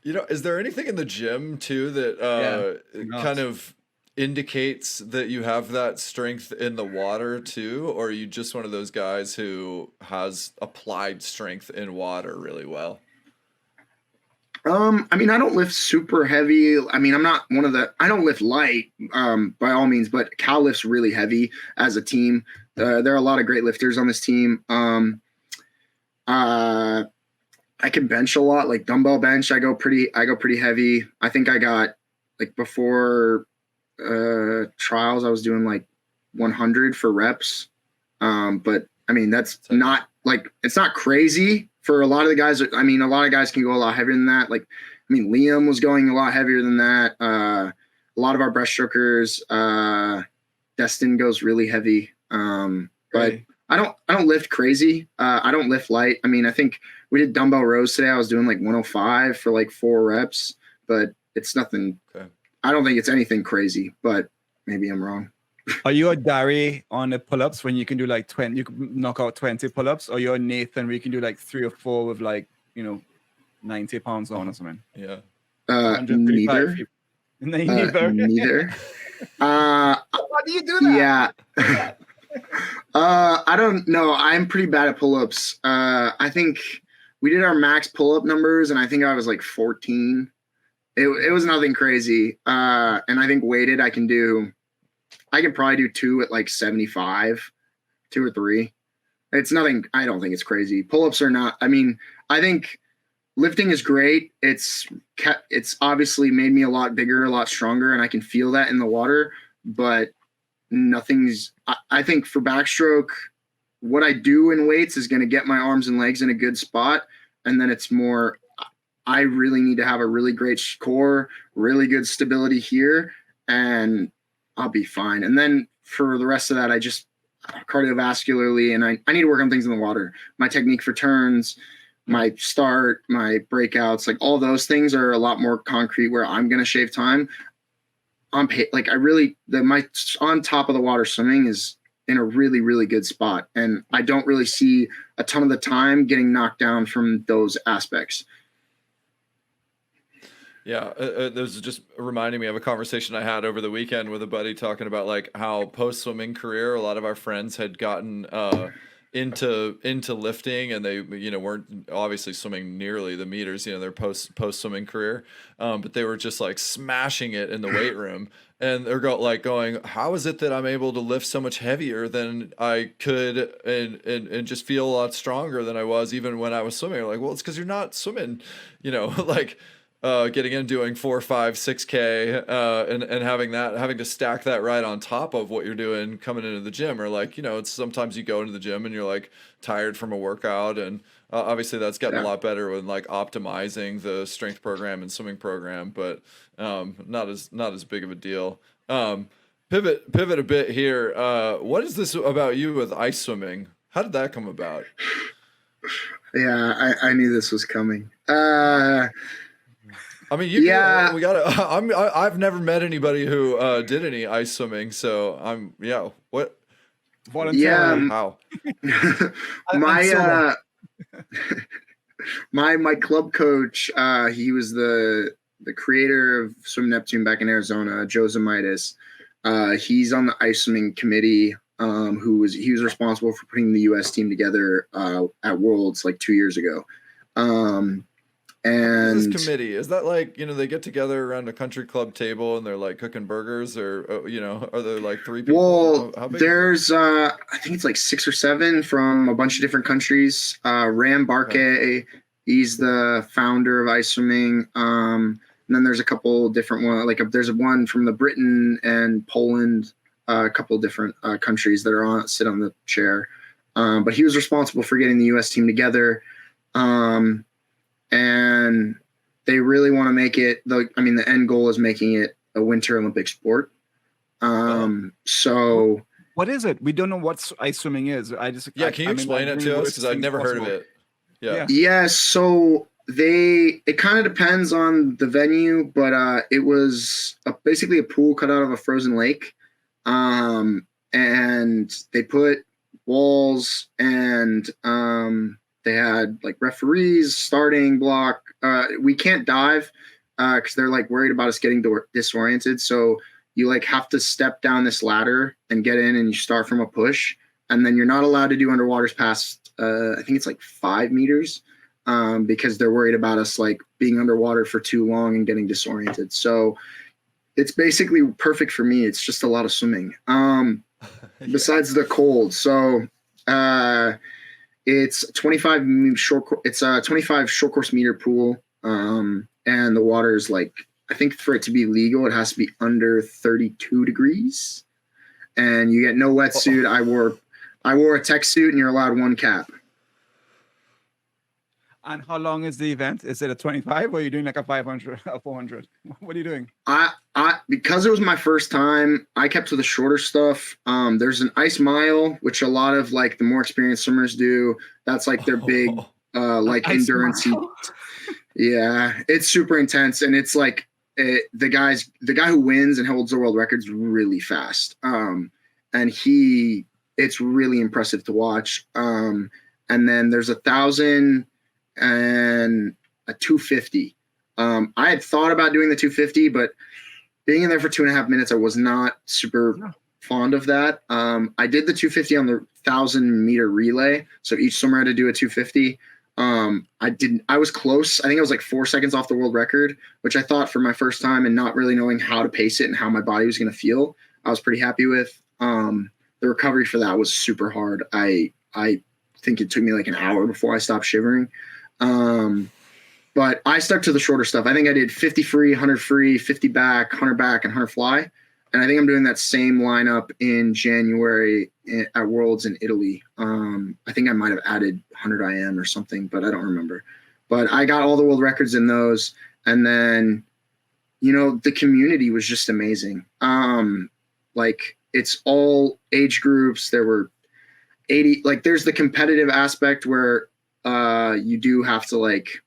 You know, is there anything in the gym too that kind of indicates that you have that strength in the water too, or are you just one of those guys who has applied strength in water really well? I mean, I don't lift super heavy. I mean, I don't lift light, by all means, but Cal lifts really heavy as a team. There are a lot of great lifters on this team. I can bench a lot, like dumbbell bench. I go pretty heavy. I think I got like before trials, I was doing like 100 for reps. But I mean, that's not like, it's not crazy for a lot of the guys. I mean, a lot of guys can go a lot heavier than that. Like, I mean, Liam was going a lot heavier than that. A lot of our breaststrokers, Destin goes really heavy. But I don't lift crazy. I don't lift light. I mean, I think we did dumbbell rows today. I was doing like 105 for like 4 reps, but it's nothing. Okay. I don't think it's anything crazy, but maybe I'm wrong. Are you a Dari on the pull-ups when you can do like 20, you can knock out 20 pull-ups, or you're a Nathan where you can do like 3 or 4 with like, 90 pounds on or something? Yeah. Neither. Neither. Neither. How do you do that? Yeah. I don't know. I'm pretty bad at pull-ups. I think we did our max pull-up numbers, and I think I was like 14. It was nothing crazy. And I think weighted, I can probably do 2 at like 75, 2 or 3. It's nothing. I don't think it's crazy. Pull-ups are not. I mean, I think lifting is great. It's obviously made me a lot bigger, a lot stronger, and I can feel that in the water. But nothing's. I think for backstroke, what I do in weights is going to get my arms and legs in a good spot, and then it's more. I really need to have a really great core, really good stability here, and I'll be fine. And then for the rest of that, I just cardiovascularly, and I need to work on things in the water. My technique for turns, my start, my breakouts, like all those things are a lot more concrete where I'm going to shave time. My on top of the water swimming is in a really, really good spot. And I don't really see a ton of the time getting knocked down from those aspects. Yeah, there's just reminding me of a conversation I had over the weekend with a buddy talking about like how post swimming career, a lot of our friends had gotten into lifting, and they weren't obviously swimming nearly the meters, their post swimming career, but they were just like smashing it in the weight room, and they're going, how is it that I'm able to lift so much heavier than I could and just feel a lot stronger than I was even when I was swimming? Like, well, it's because you're not swimming, like. Getting in, doing 4, 5, 6K, and having to stack that right on top of what you're doing coming into the gym, or like, it's sometimes you go into the gym and you're like tired from a workout, and obviously that's gotten a lot better with like optimizing the strength program and swimming program, but not as big of a deal. Pivot a bit here. What is this about you with ice swimming? How did that come about? Yeah, I knew this was coming. I mean, I've never met anybody who did any ice swimming, so what? Volunteering. How? my club coach, he was the creator of Swim Neptune back in Arizona, Joe Zamitis. He's on the ice swimming committee. He was responsible for putting the U.S. team together at Worlds like 2 years ago. And this committee, is that like, they get together around a country club table and they're like cooking burgers, or are there like 3 people? Well, there's I think it's like 6 or 7 from a bunch of different countries. Ram Barke, he's the founder of ice swimming. And then there's a couple different ones, like there's one from the Britain and Poland, a couple different countries that sit on the chair. But he was responsible for getting the U.S. team together. And they really want to make it. The end goal is making it a Winter Olympic sport. So what is it? We don't know what ice swimming is. Can you explain it to us, because I've never heard of it. Yeah. So it kind of depends on the venue, but it was basically a pool cut out of a frozen lake, and they put walls and they had like referees, starting block. We can't dive because they're like worried about us getting disoriented. So you like have to step down this ladder and get in, and you start from a push. And then you're not allowed to do underwaters past, I think it's like 5 meters, because they're worried about us like being underwater for too long and getting disoriented. So it's basically perfect for me. It's just a lot of swimming. Besides the cold. So it's 25 short course meter pool, and the water is like, I think for it to be legal, it has to be under 32 degrees, and you get no wetsuit. I wore a tech suit, and you're allowed 1 cap. And how long is the event? Is it a 25, or are you doing like a 500, a 400? What are you doing? Because it was my first time, I kept to the shorter stuff. There's an ice mile, which a lot of like the more experienced swimmers do. That's like their big like endurance. Yeah, it's super intense, and it's like the guy who wins and holds the world record is really fast. And it's really impressive to watch. And then there's 1,000 and a 250. I had thought about doing the 250, but being in there for 2.5 minutes, I was not super fond of that. I did the 250 on the 1,000-meter relay. So each swimmer had to do a 250. I was close. I think I was like 4 seconds off the world record, which I thought for my first time and not really knowing how to pace it and how my body was going to feel, I was pretty happy with. The recovery for that was super hard. I think it took me like an hour before I stopped shivering. But I stuck to the shorter stuff. I think I did 50 free, 100 free, 50 back, 100 back, and 100 fly. And I think I'm doing that same lineup in January at Worlds in Italy. I think I might have added 100 IM or something, but I don't remember. But I got all the world records in those. And then, the community was just amazing. Like, it's all age groups. There were 80, like, there's the competitive aspect where you do have to, like,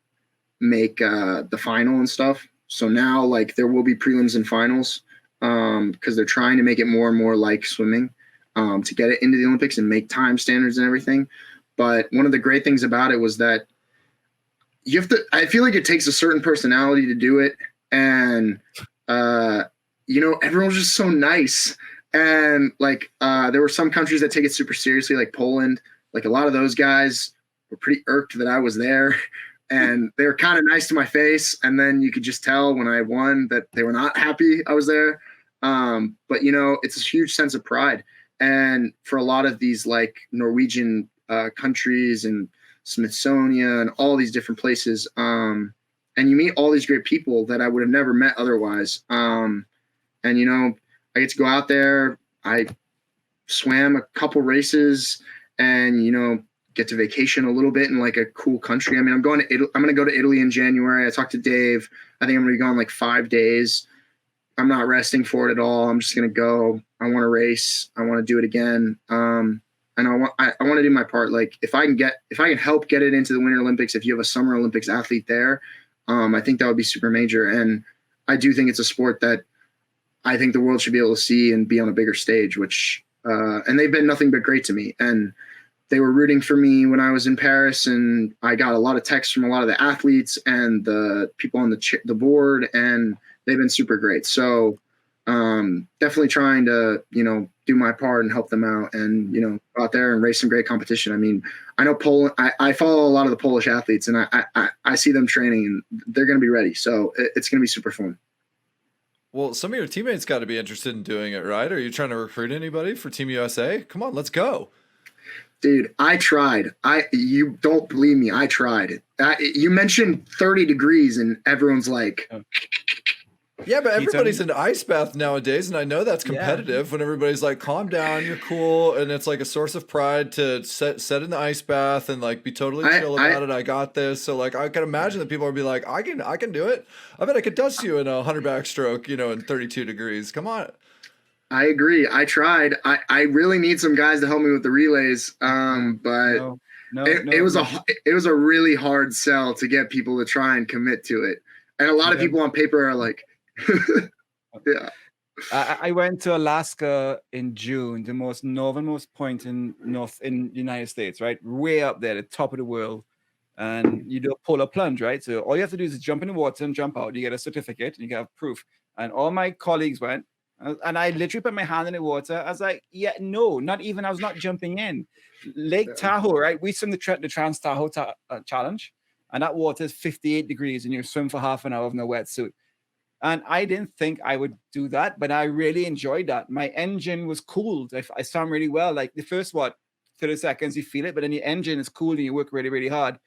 make the final and stuff. So now, like, there will be prelims and finals because they're trying to make it more and more like swimming to get it into the Olympics and make time standards and everything. But one of the great things about it was that I feel like it takes a certain personality to do it. And, everyone was just so nice. And like, there were some countries that take it super seriously, like Poland. Like a lot of those guys were pretty irked that I was there. And they were kind of nice to my face. And then you could just tell when I won that they were not happy I was there. But, it's a huge sense of pride. And for a lot of these like Norwegian countries and Smithsonian and all these different places, and you meet all these great people that I would have never met otherwise. And, I get to go out there. I swam a couple races and, get to vacation a little bit in like a cool country. I mean, I'm going to go to Italy in January. I talked to Dave. I think I'm going to be gone like 5 days. I'm not resting for it at all. I'm just going to go. I want to race. I want to do it again. And I want to do my part. Like if I can help get it into the Winter Olympics, if you have a Summer Olympics athlete there, I think that would be super major. And I do think it's a sport that I think the world should be able to see and be on a bigger stage, which, and they've been nothing but great to me. And they were rooting for me when I was in Paris, and I got a lot of texts from a lot of the athletes and the people on the board, and they've been super great. So definitely trying to, do my part and help them out and, go out there and race some great competition. I mean, I know Poland, I follow a lot of the Polish athletes, and I see them training, and they're going to be ready. So it's going to be super fun. Well, some of your teammates got to be interested in doing it, right? Are you trying to recruit anybody for Team USA? Come on, let's go. Dude, I tried. You don't believe me. I tried. You mentioned 30 degrees and everyone's like, yeah, but everybody's into ice bath nowadays. And I know that's competitive when everybody's like, calm down, you're cool. And it's like a source of pride to set in the ice bath and like be totally chill about it. I got this. So like, I can imagine that people would be like, I can do it. I bet I could dust you in a 100 backstroke, in 32 degrees. Come on. I agree. I tried. I really need some guys to help me with the relays. But it was a really hard sell to get people to try and commit to it. And a lot of people on paper are like, yeah. I went to Alaska in June, the most northernmost point in the United States, right? Way up there, the top of the world. And you do a polar plunge, right? So all you have to do is jump in the water and jump out. You get a certificate and you have proof. And all my colleagues went. And I literally put my hand in the water. I was like, I was not jumping in. Lake Tahoe, right? We swim the Trans Tahoe Challenge. And that water is 58 degrees and you swim for half an hour in a wetsuit. And I didn't think I would do that, but I really enjoyed that. My engine was cooled. I swam really well. Like the first, 30 seconds, you feel it, but then your engine is cool and you work really, really hard.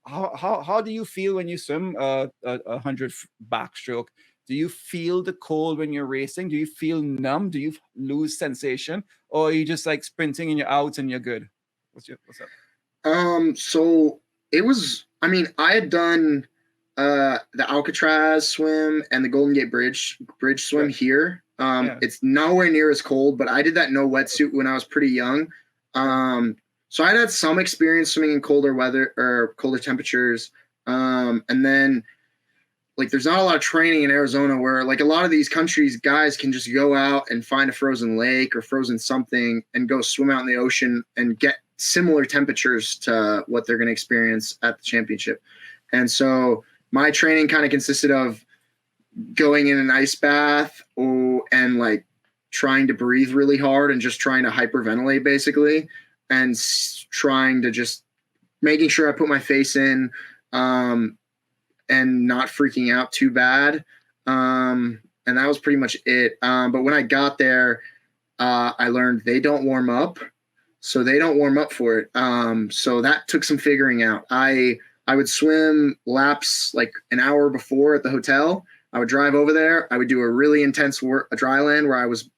How do you feel when you swim a 100 backstroke? Do you feel the cold when you're racing? Do you feel numb? Do you lose sensation? Or are you just like sprinting and you're out and you're good? What's up? So it was, I had done the Alcatraz swim and the Golden Gate Bridge swim here. It's nowhere near as cold, but I did that no wetsuit when I was pretty young. So I'd had some experience swimming in colder weather or colder temperatures. And then like there's not a lot of training in Arizona where like a lot of these countries, guys can just go out and find a frozen lake or frozen something and go swim out in the ocean and get similar temperatures to what they're going to experience at the championship. And so my training kind of consisted of going in an ice bath and like trying to breathe really hard and just trying to hyperventilate basically, and trying to just making sure I put my face in and not freaking out too bad. And that was pretty much it. But when I got there, I learned they don't warm up. So they don't warm up for it. So that took some figuring out. I would swim laps like an hour before at the hotel. I would drive over there. I would do a really intense dry land where I was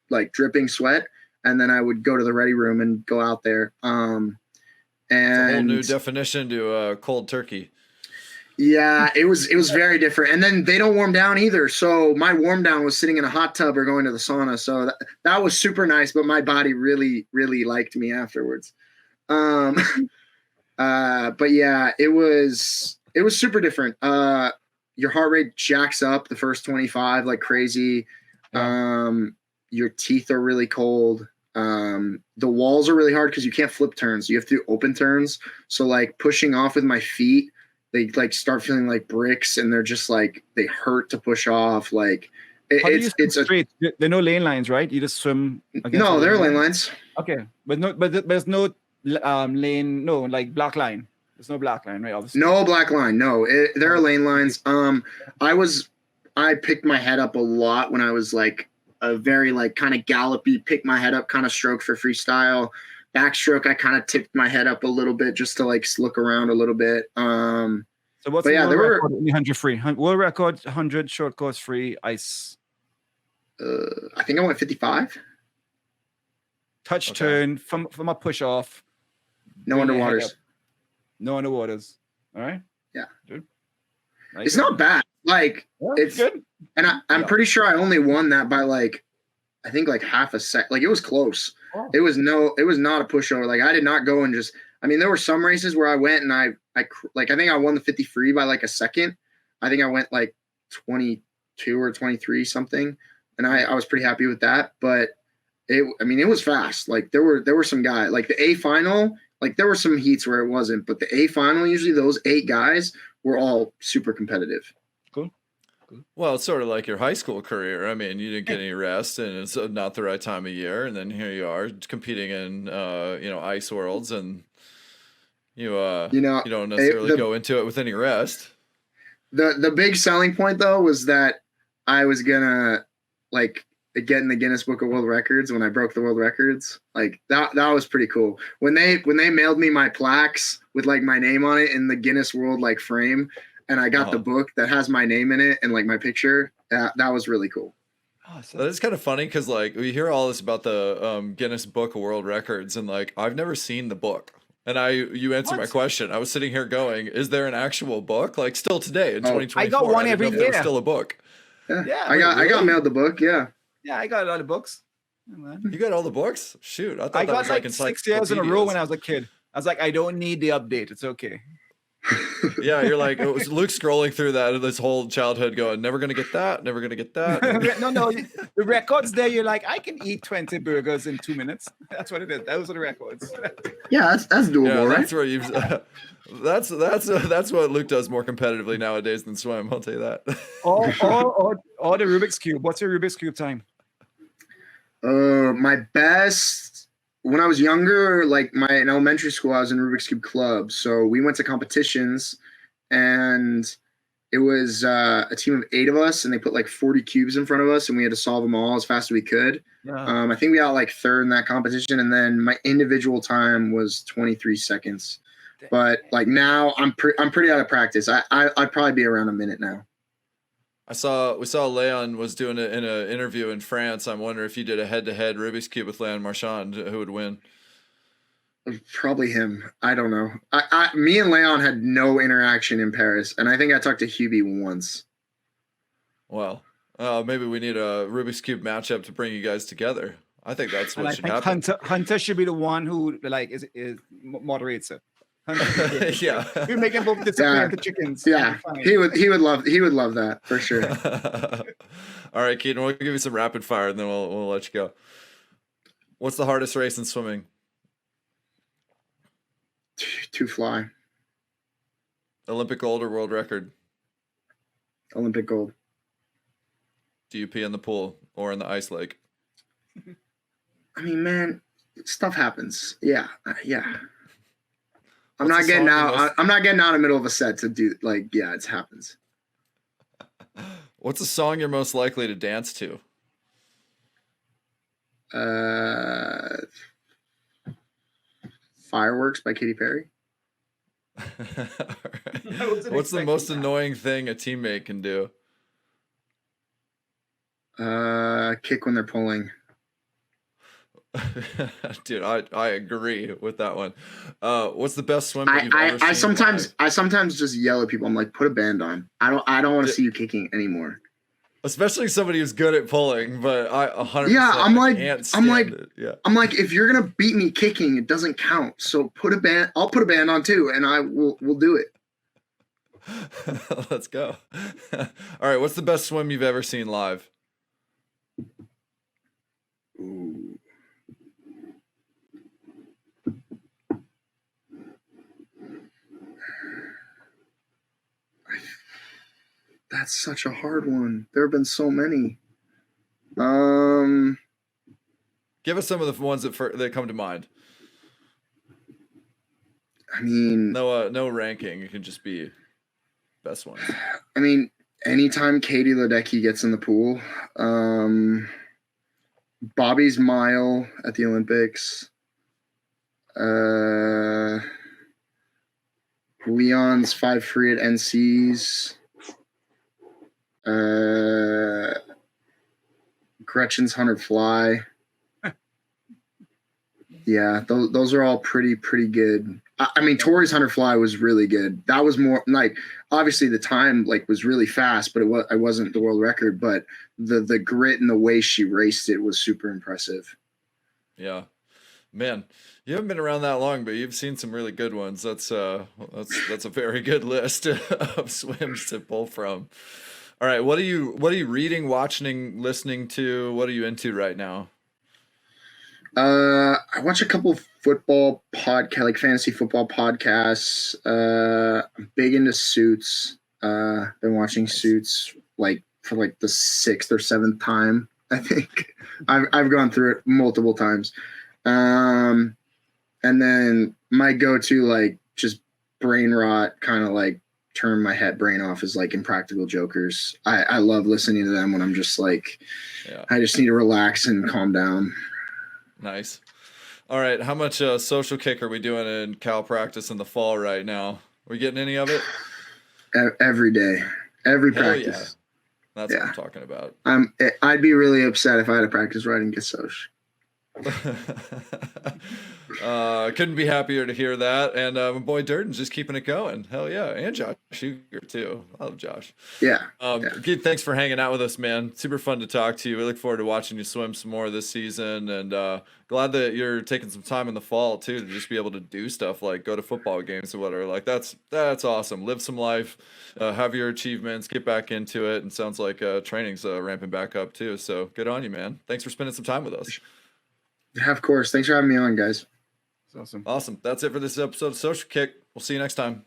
like dripping sweat. And then I would go to the ready room and go out there. And it's a whole new definition to cold turkey. Yeah, it was very different. And then they don't warm down either. So my warm down was sitting in a hot tub or going to the sauna. So that was super nice, but my body really, really liked me afterwards. But yeah, it was super different. Your heart rate jacks up the first 25 like crazy. Your teeth are really cold. The walls are really hard because you can't flip turns. You have to do open turns. So like pushing off with my feet, they like start feeling like bricks, and they're just like they hurt to push off. Like it's straight. There are no lane lines, right? You just swim. No, there are lane lines. Okay, but there's no lane. No, like black line. There's no black line, right? Obviously. No black line. No, there are lane lines. I picked my head up a lot when I was like a very like kind of gallopy, pick my head up kind of stroke for freestyle. Backstroke, I kind of tipped my head up a little bit just to like look around a little bit. So what's the world record in the 100 free? World record 100 short course free ice. I think I went 55. Touch turn from a push off. No underwaters. No underwaters. All right. Yeah. Dude. It's not bad. Like it's good. And I'm pretty sure I only won that by like, I think like half a sec. Like it was close. Oh. It was not a pushover. Like I did not go and just, I mean, there were some races where I went and I think I won the 50 free by like a second. I think I went like 22 or 23 something. And I was pretty happy with that, but it was fast. Like there were some guys like the A final, like there were some heats where it wasn't, but the A final, usually those 8 guys were all super competitive. Cool. Well, it's sort of like your high school career. I mean, you didn't get any rest, and it's not the right time of year, and then here you are competing in, ice worlds, and you don't necessarily go into it with any rest. The big selling point though was that I was gonna like get in the Guinness Book of World Records when I broke the world records. Like that was pretty cool. When they mailed me my plaques with like my name on it in the Guinness World like frame. And I got the book that has my name in it and like my picture. That was really cool. Oh, that is kind of funny because like we hear all this about the Guinness Book of World Records, and like I've never seen the book. And you answered my question. I was sitting here going, is there an actual book? Like still today in 2024, I got one every year. Still a book. Yeah, I got mailed the book. Yeah. Yeah, I got a lot of books. You got all the books? Shoot, I thought I that got was like 6 years in a row when I was a kid. I was like, I don't need the update. It's okay. Yeah, you're like, it was Luke scrolling through this whole childhood going, never gonna get that. No, the records there, you're like, I can eat 20 burgers in 2 minutes. That's what it is. Those are the records. Yeah, that's doable, right? That's where you've that's what Luke does more competitively nowadays than swim, I'll tell you that. or the Rubik's Cube. What's your Rubik's Cube time? My best when I was younger, like in elementary school, I was in Rubik's Cube Club. So we went to competitions, and it was a team of 8 of us, and they put like 40 cubes in front of us, and we had to solve them all as fast as we could. Yeah. I think we got like 3rd in that competition, and then my individual time was 23 seconds. But like now, I'm pretty out of practice. I'd probably be around a minute now. We saw Leon was doing it in an interview in France. I'm wondering if you did a head-to-head Rubik's Cube with Leon Marchand, who would win? Probably him. I don't know. Me and Leon had no interaction in Paris, and I think I talked to Hubie once. Well, maybe we need a Rubik's Cube matchup to bring you guys together. I think that's what should happen. Hunter should be the one who like is moderates it. Yeah, you're making both disappear the chickens. Yeah, he would love that for sure. All right, Keaton, we'll give you some rapid fire, and then we'll let you go. What's the hardest race in swimming? To fly. Olympic gold or world record? Olympic gold. Do you pee in the pool or in the ice lake? I mean, man, stuff happens. Yeah. I'm What's not the getting song out. you most- I'm not getting out in the middle of a set to do like. Yeah, it happens. What's the song you're most likely to dance to? Fireworks by Katy Perry. All right. I wasn't What's the expecting most that. annoying thing a teammate can do? Kick when they're pulling. Dude, I agree with that one. What's the best swim that you've ever I seen live? sometimes just yell at people. I'm like, put a band on. I don't want to Yeah. see you kicking anymore. Especially somebody who's good at pulling, but I 100% Yeah, I'm like- can't I'm stand like- it. Yeah. I'm like, if you're gonna beat me kicking, it doesn't count. So put a band. I'll put a band on too, and we'll do it. Let's go. All right, what's the best swim you've ever seen live? Ooh. That's such a hard one. There have been so many. Give us some of the ones that come to mind. I mean, No ranking. It can just be best ones. Anytime Katie Ledecky gets in the pool, Bobby's mile at the Olympics, Leon's 5 free at NC's, Gretchen's 100 fly. Yeah, those are all pretty good. I mean, Tori's 100 fly was really good. That was more like, obviously the time like was really fast, but it wasn't the world record. But the grit and the way she raced it was super impressive. Yeah, man, you haven't been around that long, but you've seen some really good ones. That's a very good list of swims to pull from. All right, what are you reading, watching, listening to? What are you into right now? I watch a couple football podcast, like fantasy football podcasts. I'm big into Suits. Been watching Nice. Suits like for like the 6th or 7th time. I think I've gone through it multiple times. And then my go-to like just brain rot kind of like turn my brain off is like Impractical Jokers. I love listening to them when I'm just like, Yeah. I just need to relax and calm down. Nice. All right, how much social kick are we doing in Cal practice in the fall right now? Are we getting any of it? Every day, every Hell practice. yeah. That's what I'm talking about. I'd be really upset if I had to practice riding Gasoche. Couldn't be happier to hear that. And my boy Durden's just keeping it going. Hell yeah. And Josh Sugar too. I love Josh. Yeah. Keith, thanks for hanging out with us, man. Super fun to talk to you. We look forward to watching you swim some more this season, and glad that you're taking some time in the fall too to just be able to do stuff like go to football games or whatever. Like that's awesome. Live some life, have your achievements, get back into it, and sounds like training's ramping back up too. So good on you, man. Thanks for spending some time with us. Yeah, of course. Thanks for having me on, guys. It's awesome. Awesome. That's it for this episode of Social Kick. We'll see you next time.